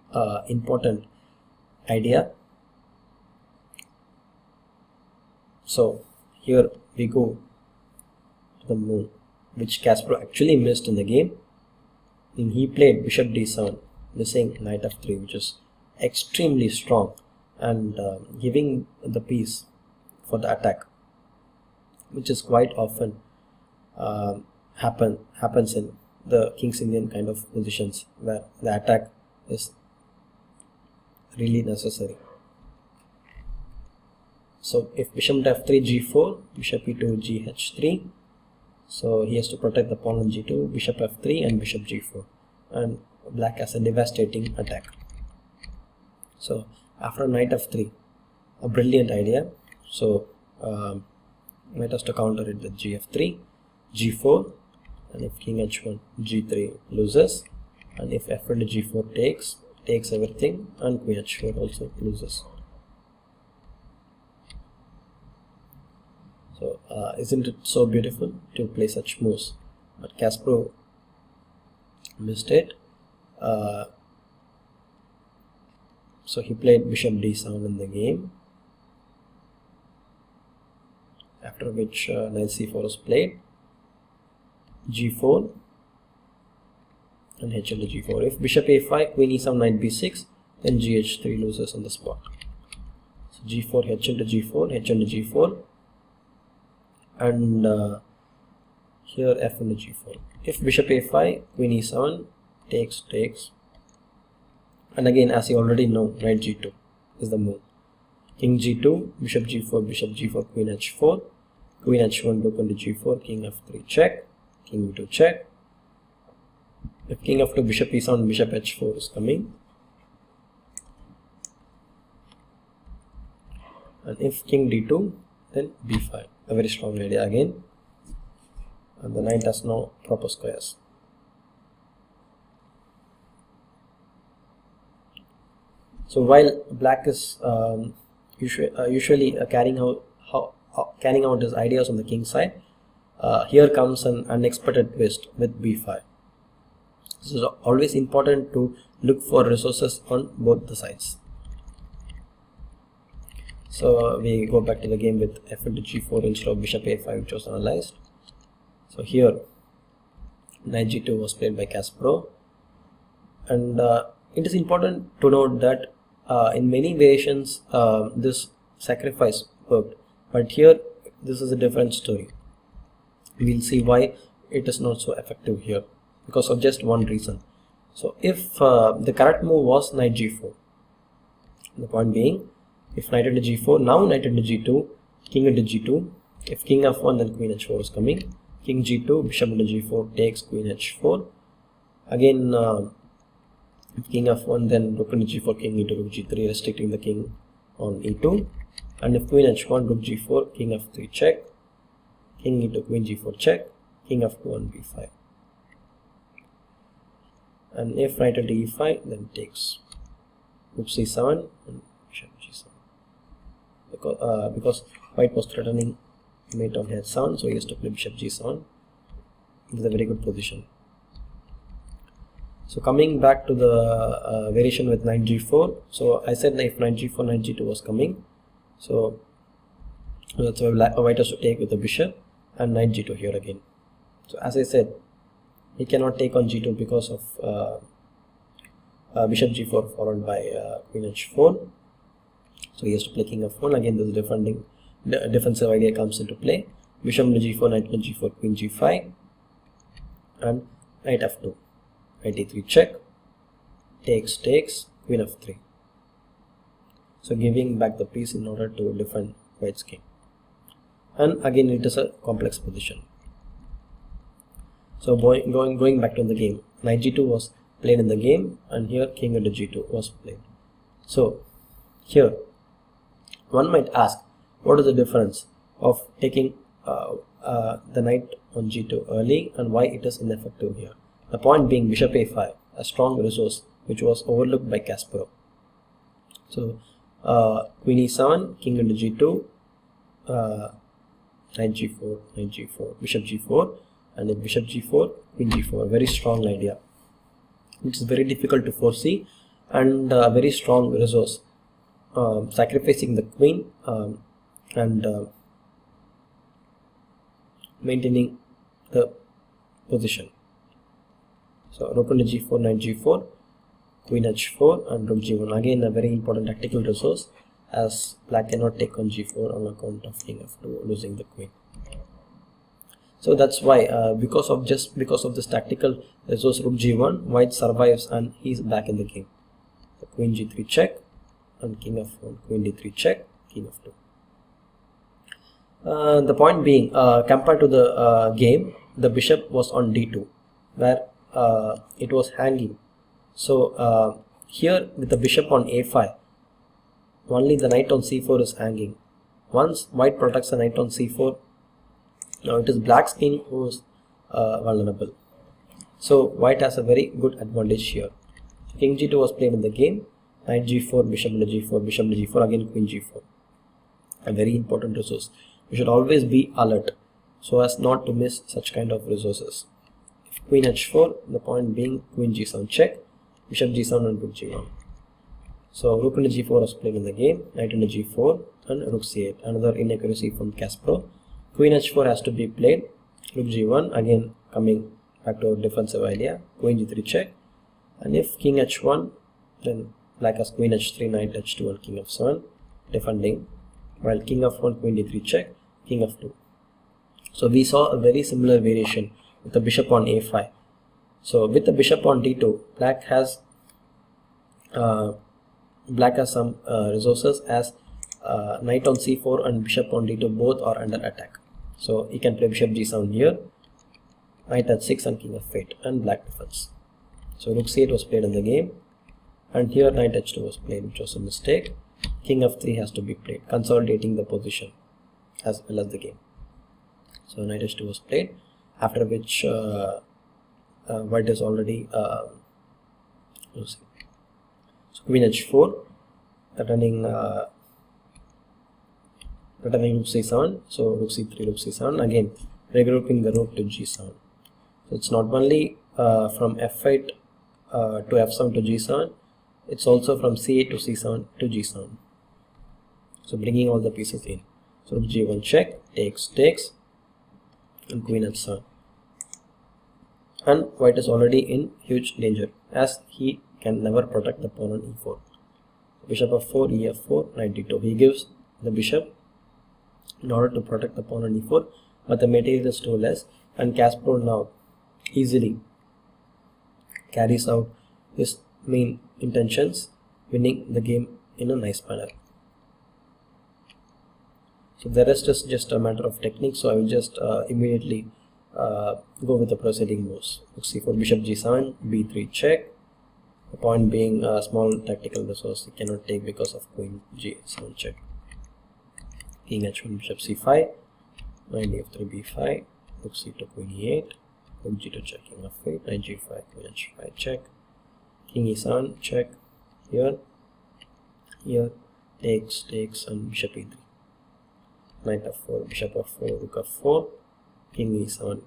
important idea. So here we go to the move which Kasparov actually missed in the game, and he played bishop d7, missing knight f3, which is extremely strong and giving the piece for the attack, which is quite often happens in the King's Indian kind of positions where the attack is really necessary. So if bishop to f3, g4, bishop e2, gh3, so he has to protect the pawn on g2, bishop f3 and bishop g4, and black has a devastating attack. So after knight f3, a brilliant idea. So white has to counter it with gf3, g4, and if king h1, g3 loses, and if f into g4 takes everything, and queen h4 also loses. So isn't it so beautiful to play such moves? But Kasparov missed it. So he played bishop d7 in the game, after which knight c4 was played, g4 and h into g4. If bishop a5, queen e7, knight b6, then gh3 loses on the spot. So g4, h into g4, h into g4, and here f into g4. If bishop a5, queen e7, takes, and again, as you already know, knight g2 is the move. King g2, bishop g4, queen h4, queen h1, rook into g4, king f3 check, king b2 check. If king f2, bishop e7, bishop h4 is coming, and if king d2, then b5, a very strong idea again, and the knight has no proper squares. So while black is usually carrying out his ideas on the king side, here comes an unexpected twist with b5. This is always important to look for resources on both the sides. So we go back to the game with f into g4 instead of bishop a5, which was analyzed. So here knight g2 was played by Kasparov, and it is important to note that in many variations this sacrifice worked, but here this is a different story. We'll see why it is not so effective here, because of just one reason. So if the correct move was knight g4, the point being, if knight into g4, now knight into g2, king into g2, if king f1, then queen h4 is coming, king g2, bishop into g4 takes queen h4, again if king f1, then rook into g4, king into rook g3, restricting the king on e2, and if queen h1, rook g4, king f3 check, king into queen g4 check, king f2 on b5, and if knight into e5, then takes rook c7 and bishop g7, because white was threatening mate on h7, so he has to play bishop g7. It is a very good position. So coming back to the variation with knight g4, so I said if knight g4, knight g2 was coming, so that's why white has to take with the bishop, and knight g2 here again. So as I said, he cannot take on g2 because of bishop g4 followed by queen h4, so he has to play king f1. Again, this defensive idea comes into play, bishop into g4, knight into g4, queen g5, and knight f2, knight e3 check, takes, queen f3, so giving back the piece in order to defend white's king. And again, it is a complex position. So going back to the game, knight g2 was played in the game, and here king into g2 was played. So here one might ask, what is the difference of taking the knight on g2 early, and why it is ineffective here? The point being, bishop a5, a strong resource which was overlooked by Kasparov. So queen e7, king into g2, knight g4, bishop g4, and if bishop g4, queen g4, a very strong idea. It is very difficult to foresee, and a very strong resource, sacrificing the queen and maintaining the position. So rook into g4, knight g4, queen h4, and rook g1. Again, a very important tactical resource, as black cannot take on g4 on account of king f2 losing the queen. So that's why because of this tactical resource rook g1, white survives and he is back in the game. So queen g3 check, and king f1, queen d3 check, king f2. The point being, compared to the game, the bishop was on d2, where it was hanging. So here with the bishop on a5, only the knight on c4 is hanging. Once white protects the knight on c4, now it is black's king who is vulnerable. So white has a very good advantage here. King g2 was played in the game, knight g4, bishop into g4, bishop into g4, again queen g4. A very important resource. You should always be alert so as not to miss such kind of resources. If queen h4, the point being queen g7 check, bishop g7 and rook g1. So rook into g4 was played in the game, knight into g4 and rook c8. Another inaccuracy from Kasparov. Queen h4 has to be played, rook g1, again coming back to our defensive idea, queen g3 check, and if king h1, then black has queen h3, knight h2 and king f7 defending, while king f1, queen d3 check, king f2. So we saw a very similar variation with the bishop on a5. So with the bishop on d2, black has some resources, as knight on c4 and bishop on d2 both are under attack. So he can play bishop g7 here, knight h6 and king f8, and black defends. So rook c8 was played in the game, and here knight h2 was played, which was a mistake. King f3 has to be played, consolidating the position as well as the game. So knight h2 was played, after which white is already losing. So queen h4, returning rook c7, so rook c3, rook c7, again regrouping the rook to g7. So it's not only from f8 to f7 to g7, it's also from c8 to c7 to g7. So bringing all the pieces in. So g1 check, takes, and queen h7. And white is already in huge danger as he can never protect the pawn on e4. Bishop f4, ef4, knight d2. He gives the bishop in order to protect the pawn on e4, but the material is too less, and Kasparov now easily carries out his main intentions, winning the game in a nice manner. So the rest is just a matter of technique, so I will just immediately go with the proceeding moves. Rook c4, bishop g7, b3 check. The point being a small tactical resource he cannot take because of queen g7 check. King h1, bishop c5, knight f3, b5, rook c2, queen e8, rook g2 check, king f8, knight g5, queen h5 check, king e7 check, here, takes, and bishop e3. Knight f4, bishop f4, rook f4, king e7,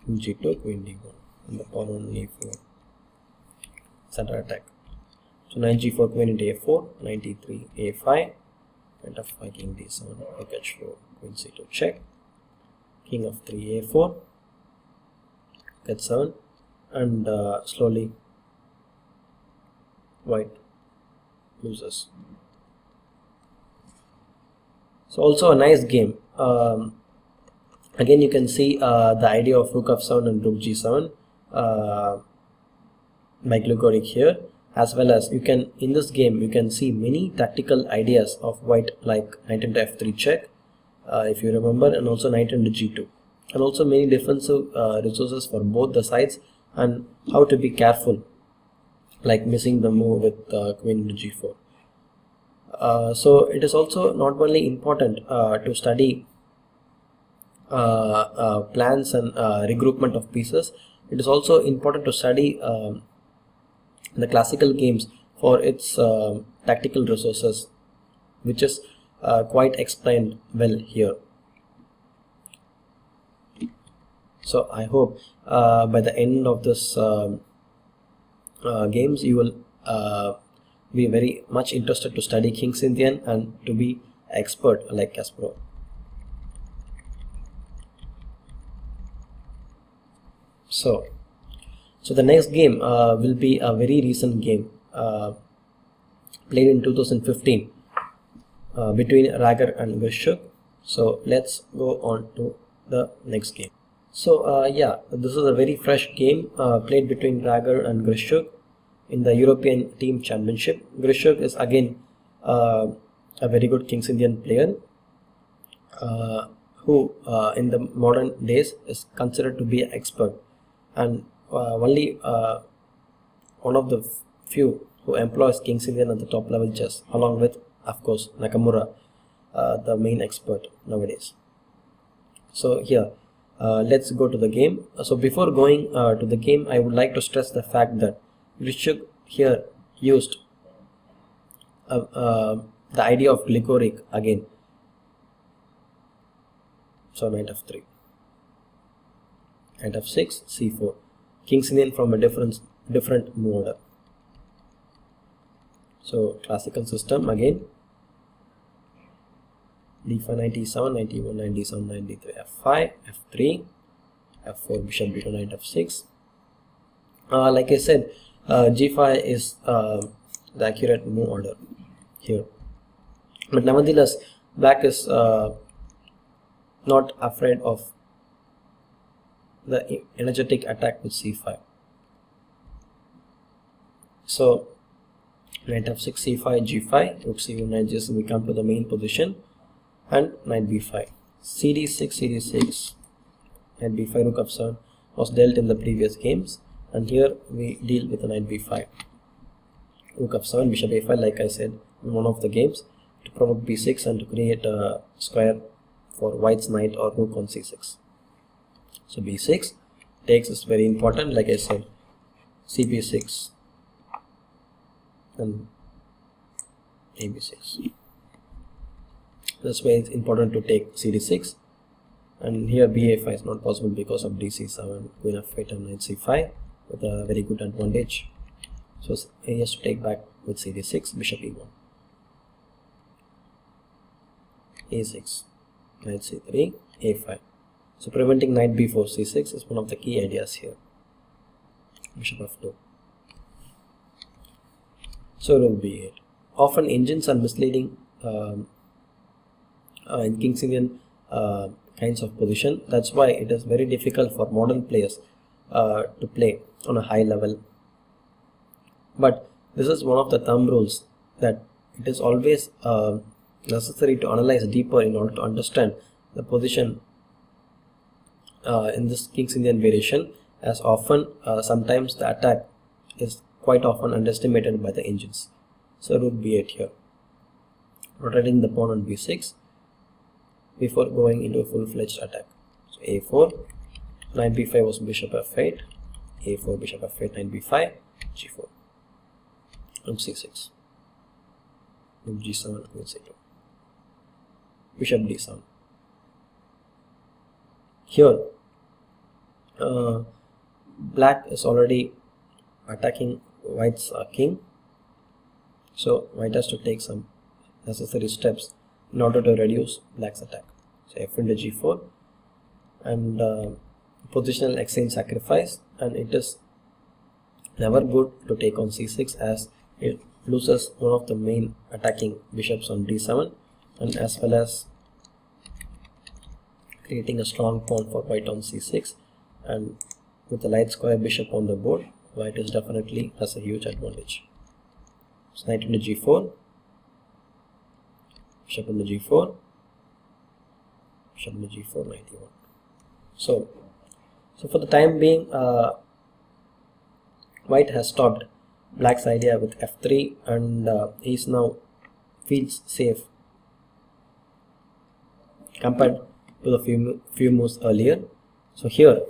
king g2, queen d1, and the pawn on e4. Center attack. So knight g4, queen into a4, knight e3, a5, knight f5, king d7, rook h4, queen c2 check, king of 3, a4, h7, and slowly white loses. So also a nice game. Again, you can see the idea of rook f7 and rook g7 by Gligoric here, as well as you can, in this game, you can see many tactical ideas of white, like knight into f3 check, if you remember, and also knight into g2, and also many defensive resources for both the sides, and how to be careful, like missing the move with queen into g4. So it is also not only important to study plans and regroupment of pieces, it is also important to study the classical games for its tactical resources, which is quite explained well here. So I hope by the end of this games you will be very much interested to study King's Indian and to be expert like Kasparov. So the next game will be a very recent game played in 2015 between Rager and Grishuk. So let's go on to the next game. So yeah, this is a very fresh game played between Rager and Grishuk in the European Team Championship. Grishuk is again a very good King's Indian player who in the modern days is considered to be an expert, and only one of the few who employs King's Indian at the top level chess, along with, of course, Nakamura, the main expert nowadays. So here, let's go to the game. So before going to the game, I would like to stress the fact that Grishuk here used the idea of Gligoric again. So knight f3, knight f6, c4. King's Indian from a different move order. So classical system again. d5, knight e7, knight e1, knight d7, knight d3, f5, f3, f4, bishop b2, knight f6. Like I said, g5 is the accurate move order here, but nevertheless, black is not afraid of the energetic attack with c5. So knight f6, c5, g5, rook c1, knight g7, we come to the main position, and knight b5, cd6, cd6, knight b5, rook f7 was dealt in the previous games, and here we deal with the knight b5, rook f7, bishop a5, like I said in one of the games, to provoke b6 and to create a square for white's knight or rook on c6. So b6 takes is very important, like I said, cb6 and ab6. That's why it's important to take cd6, and here ba5 is not possible because of dc7, queen f8 and knight c5 with a very good advantage. So he has to take back with cd6, bishop e1. a6, knight c3, a5. So preventing knight b4 c6 is one of the key ideas here. Bishop f2. So rook b8. Often engines are misleading in King's Indian kinds of position. That's why it is very difficult for modern players to play on a high level. But this is one of the thumb rules, that it is always necessary to analyze deeper in order to understand the position in this King's Indian variation, as often sometimes the attack is quite often underestimated by the engines. So rook b8 here, rotating the pawn on b6 before going into a full-fledged attack. So a4, knight b5 was bishop f8, a4, bishop f8, knight b5, g4, rook c6, rook g7, queen c2, bishop d7. Here black is already attacking white's king, so white has to take some necessary steps in order to reduce black's attack. So f into g4, and positional exchange sacrifice, and it is never good to take on c6, as it loses one of the main attacking bishops on d7, and as well as creating a strong pawn for white on c6. And with the light square bishop on the board, white is definitely has a huge advantage. So knight into g4, bishop into g4, bishop into g4, knight e1. So for the time being, white has stopped black's idea with f3, and he's now feels safe compared to the few moves earlier. So here,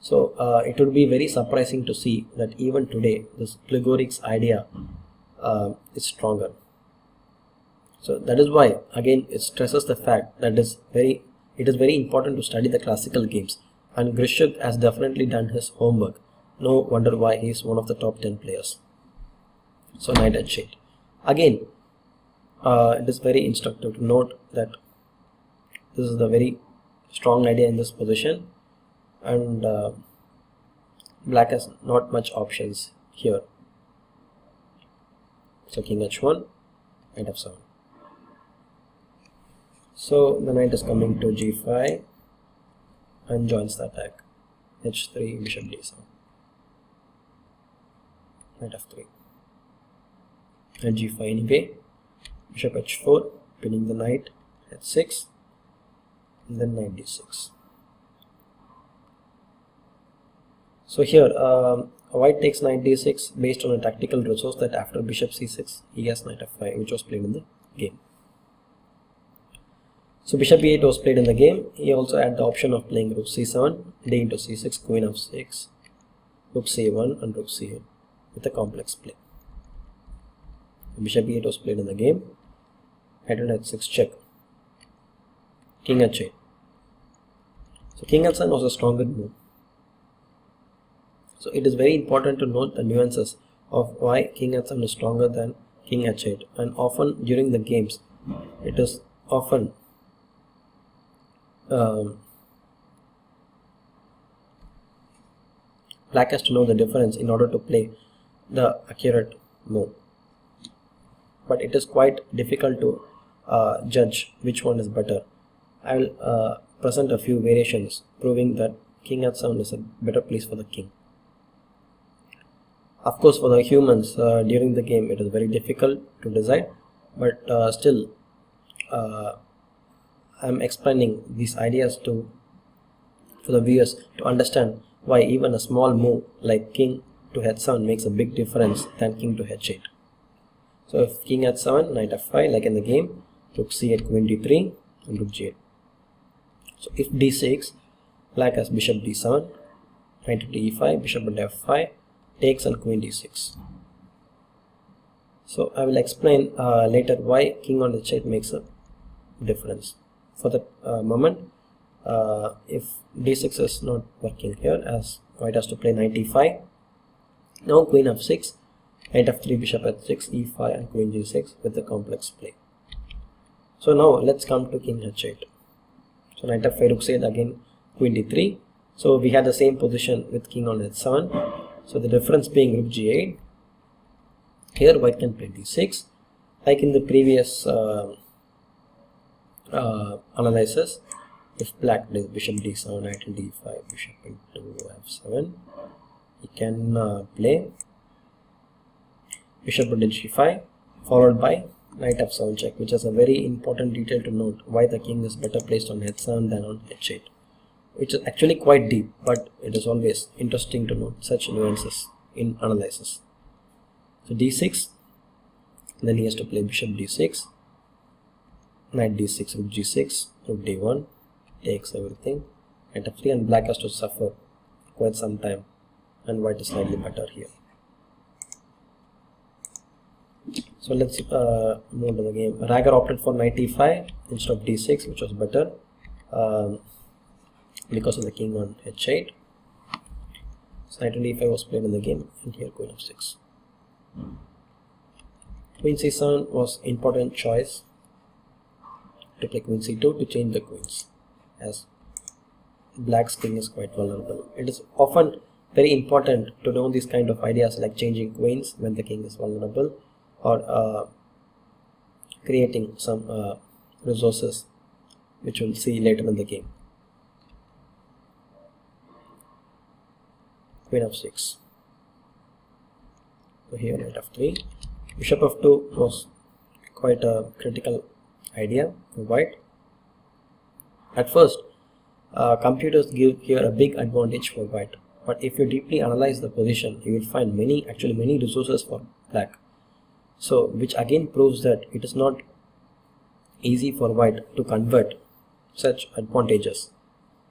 it would be very surprising to see that even today this Gligoric's idea is stronger. So that is why again it stresses the fact that it is very important to study the classical games, and Grishuk has definitely done his homework. No wonder why he is one of the top 10 players. So knight h8. Again, it is very instructive to note that this is the very strong idea in this position, and black has not much options here. So king h1, knight f7. So the knight is coming to g5 and joins the attack. h3, bishop d7, knight f3, and g5 anyway, bishop h4, pinning the knight, h6, and then knight d6. So here white takes knight d6 based on a tactical resource that after bishop c6 he has knight f5, which was played in the game. So bishop e8 was played in the game. He also had the option of playing rook c7, d into c6, queen f6, rook c1, and rook c8 with a complex play. Bishop e8 was played in the game. Knight on h6 check. King h8. So king h7 was a stronger move. So it is very important to note the nuances of why king h7 is stronger than king h8, and often during the games it is often black has to know the difference in order to play the accurate move, but it is quite difficult to judge which one is better. I will present a few variations proving that king h7 is a better place for the king. Of course, for the humans during the game it is very difficult to decide, but still I am explaining these ideas for the viewers to understand why even a small move like king to h7 makes a big difference than king to h8. So if king h7, knight f5 like in the game, rook c8, queen d3, and rook g8. So if d6, black has bishop d7, knight to e5, bishop at f5, takes, and queen d6. So I will explain later why king on h8 makes a difference. For the moment, if d6 is not working here, as white has to play knight e5, now queen f6, knight f3, bishop h6, e5, and queen g6 with a complex play. So now let's come to king h8. So knight f5, rook c8, again queen d3. So we had the same position with king on h7. So the difference being rook g8. Here white can play d6, like in the previous analysis. If black plays bishop d7, knight and d5, bishop into f7, he can play bishop into g5, followed by knight f7 check, which is a very important detail to note, why the king is better placed on h7 than on h8, which is actually quite deep, but it is always interesting to note such nuances in analysis. So d6, then he has to play bishop d6, knight d6, rook g6, rook d1, takes everything, knight f3, and black has to suffer quite some time, and white is slightly better here. So let's move to the game. Rager opted for knight e5 instead of d6, which was better because of the king on h8. So knight and e5 was played in the game, and here queen f6. Queen c7 was important choice to play queen c2 to change the queens, as black's king is quite vulnerable. It is often very important to know these kind of ideas, like changing queens when the king is vulnerable, or creating some resources, which we'll see later in the game. Queen f6. So here knight f3. Bishop f2 was quite a critical idea for white. At first, computers give here a big advantage for white, but if you deeply analyze the position, you will find many resources for black. So which again proves that it is not easy for white to convert such advantages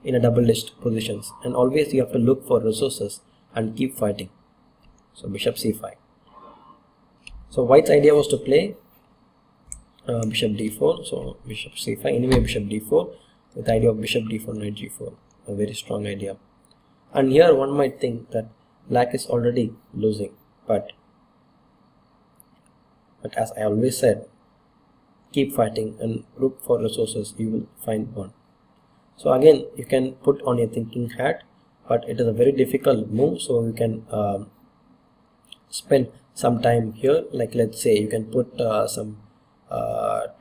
in a double list positions, and always you have to look for resources and keep fighting. So bishop c5. So white's idea was to play bishop d4. So bishop c5, anyway bishop d4, with the idea of bishop d4, knight g4, a very strong idea. And here one might think that black is already losing, but as I always said, keep fighting and look for resources, you will find one. So again, you can put on your thinking hat, but it is a very difficult move, so you can spend some time here, like let's say you can put some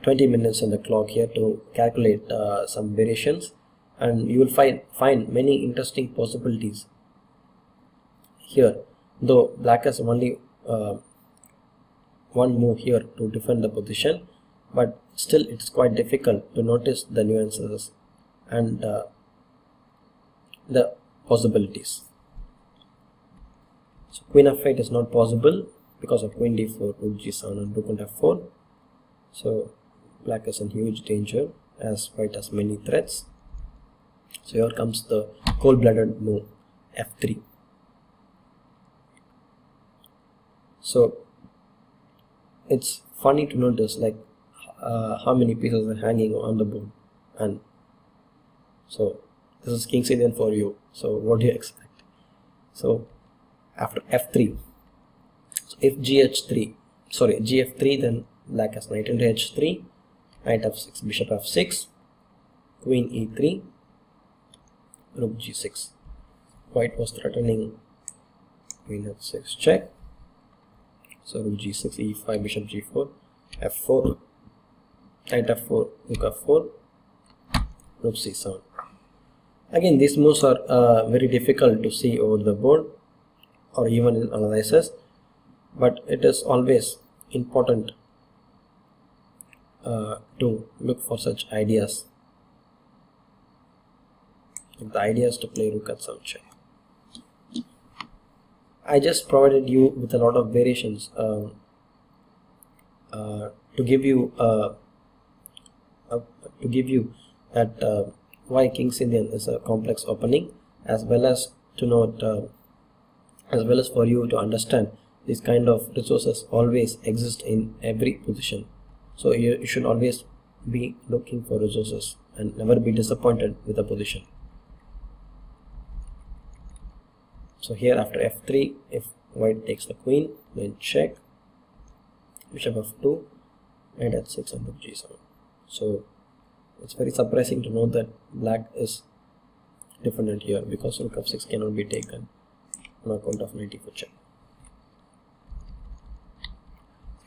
20 minutes on the clock here to calculate some variations, and you will find many interesting possibilities here, though black has only one move here to defend the position, but still it's quite difficult to notice the nuances and the possibilities. So queen f8 is not possible because of queen d4, rook g7, and rook into f4. So black is in huge danger as white has many threats. So here comes the cold-blooded move, f3. So it's funny to notice like how many pieces are hanging on the board, and so this is King's Indian for you. So what do you expect? So after f3, so if gf3, then black has knight into h3, knight f6, bishop f6, queen e3, rook g6. White was threatening queen f6 check. So rook g6, e5, bishop g4, f4, knight f4, rook f4, rook c7. Again, these moves are very difficult to see over the board or even in analysis, but it is always important to look for such ideas. The idea is to play rook at some check. I just provided you with a lot of variations to give you that why King's Indian is a complex opening, as well as to note, as well as for you to understand these kind of resources always exist in every position. So you should always be looking for resources and never be disappointed with a position. So here after f3, if white takes the queen, then check, bishop f2, knight h6, and rook g7. So it's very surprising to know that black is defended here, because rook f6 cannot be taken on account of knight e4 check.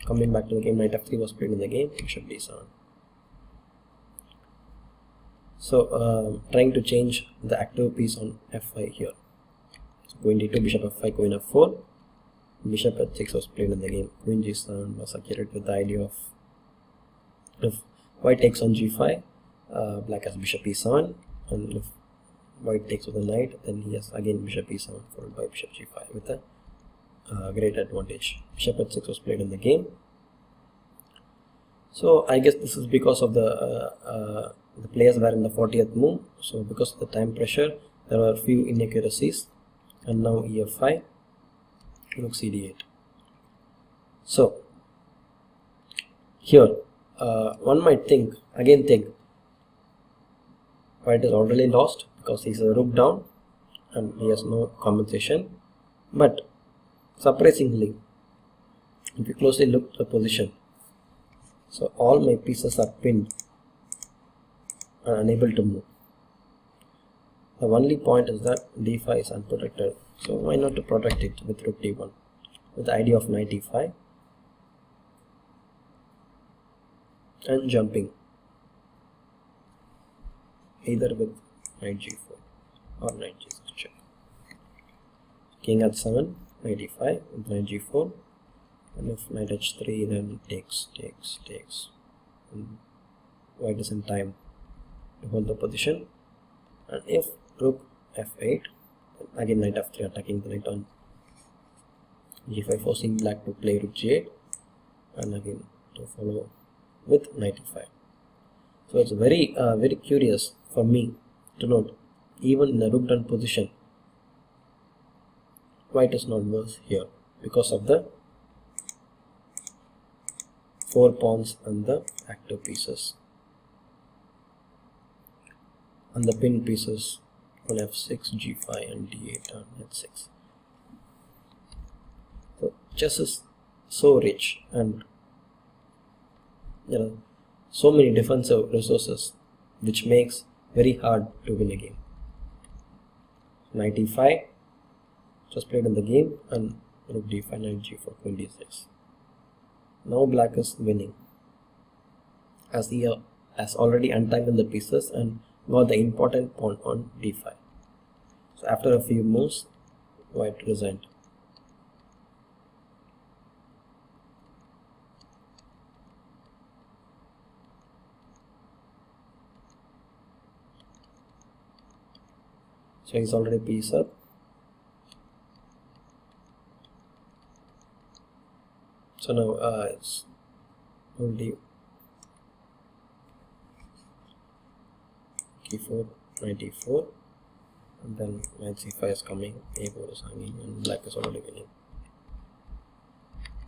Coming back to the game, knight f3 was played in the game, bishop d7. So trying to change the active piece on f5 here. So queen d2, bishop f5, queen f4, bishop h6 was played in the game, queen g7 was secured with the idea of if white takes on g5, black has bishop e7, and if white takes with the knight, then he has again bishop e7 followed by bishop g5 with a great advantage. Bishop h6 was played in the game. So I guess this is because of the players were in the 40th move. So because of the time pressure, there were few inaccuracies, and now ef5, rook cd8. So here one might think white is already lost because he's a rook down and he has no compensation. But surprisingly, if you closely look at the position, so all my pieces are pinned and unable to move. The only point is that d5 is unprotected, so why not to protect it with rook d1 with the idea of knight e5 and jumping either with knight g4 or knight g6 check. King h7, knight e5 with knight g4, and if knight h3, then takes, and white is in time to hold the position. And if rook f8, again knight f3 attacking the knight on g5, forcing black to play rook g8, and again to follow with knight e5. So it's very curious for me to note, even in the rook down position, white is not worse here because of the 4 pawns and the active pieces and the pin pieces on f6, g5 and d8 and h6. So chess is so rich, and so many defensive resources, which makes very hard to win a game. Knight e5 was played in the game, and rook d5, knight g4, queen d6. Now black is winning, as he has already untangled the pieces and got the important pawn on d5. So after a few moves, white resigned. So he's already piece up. So now it's only e4, knight e4, and then knight c5 is coming, a4 is hanging, and black is already winning.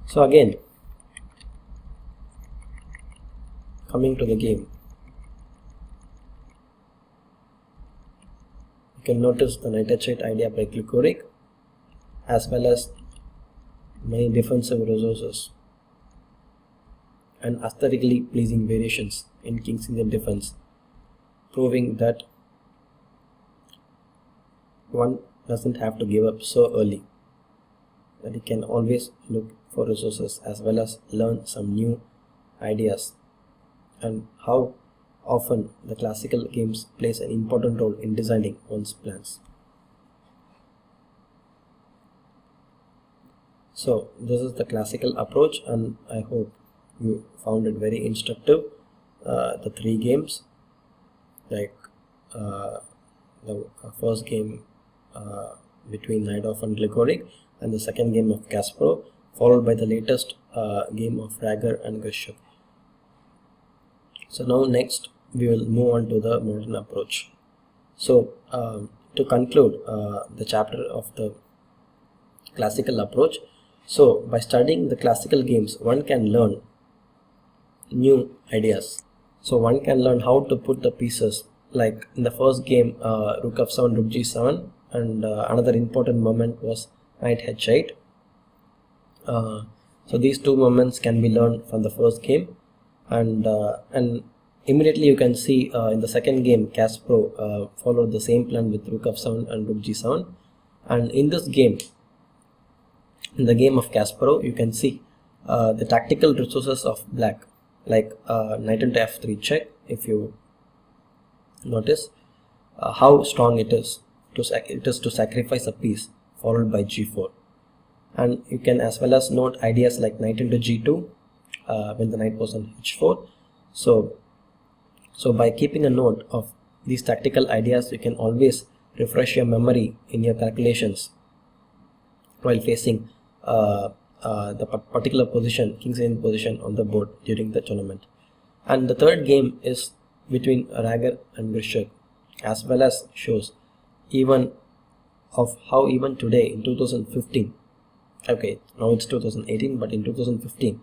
So again, coming to the game, you can notice the knight h8 idea by Gligoric, as well as many defensive resources and aesthetically pleasing variations in King's Indian defense, proving that one doesn't have to give up so early, that he can always look for resources as well as learn some new ideas, and how often the classical games plays an important role in designing one's plans. So this is the classical approach, and I hope you found it very instructive. The 3 games, like the first game between Naidov and Gligoric, and the second game of Kasparov, followed by the latest game of Rager and Grishuk. So now next we will move on to the modern approach. So to conclude the chapter of the classical approach, so by studying the classical games, one can learn new ideas. So one can learn how to put the pieces, like in the first game rook f7, rook g7, and another important moment was knight h8. So these 2 moments can be learned from the first game, and immediately you can see in the second game Kasparov followed the same plan with rook f7 and rook g7, and in this game, in the game of Kasparov, you can see the tactical resources of black, like knight into f3 check. If you notice how strong it is to sacrifice a piece followed by g4, and you can as well as note ideas like knight into g2 when the knight was on h4. So by keeping a note of these tactical ideas, you can always refresh your memory in your calculations while facing the particular position, king's in position on the board during the tournament. And the third game is between Rager and Fischer, as well as shows even of how even today in 2015, okay, now it's 2018, but in 2015,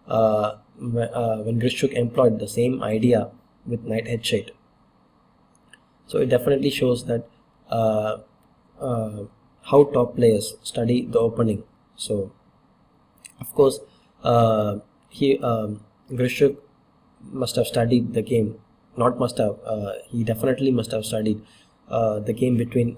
when Grishuk employed the same idea with knight h8, so it definitely shows that how top players study the opening. So of course Grishuk must have studied the game, not must have, he definitely must have studied the game between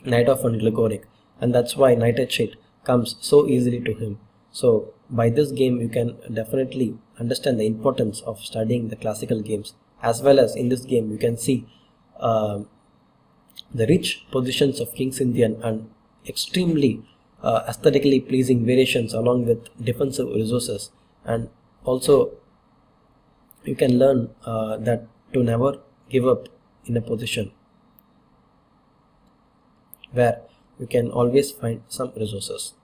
Naitov and Gligoric, and that's why knight h8 comes so easily to him. So by this game you can definitely understand the importance of studying the classical games, as well as in this game you can see the rich positions of King's Indian and extremely aesthetically pleasing variations along with defensive resources. And also you can learn that to never give up in a position where you can always find some resources.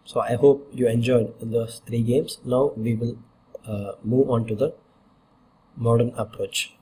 So I hope you enjoyed those 3 games. Now we will move on to the modern approach.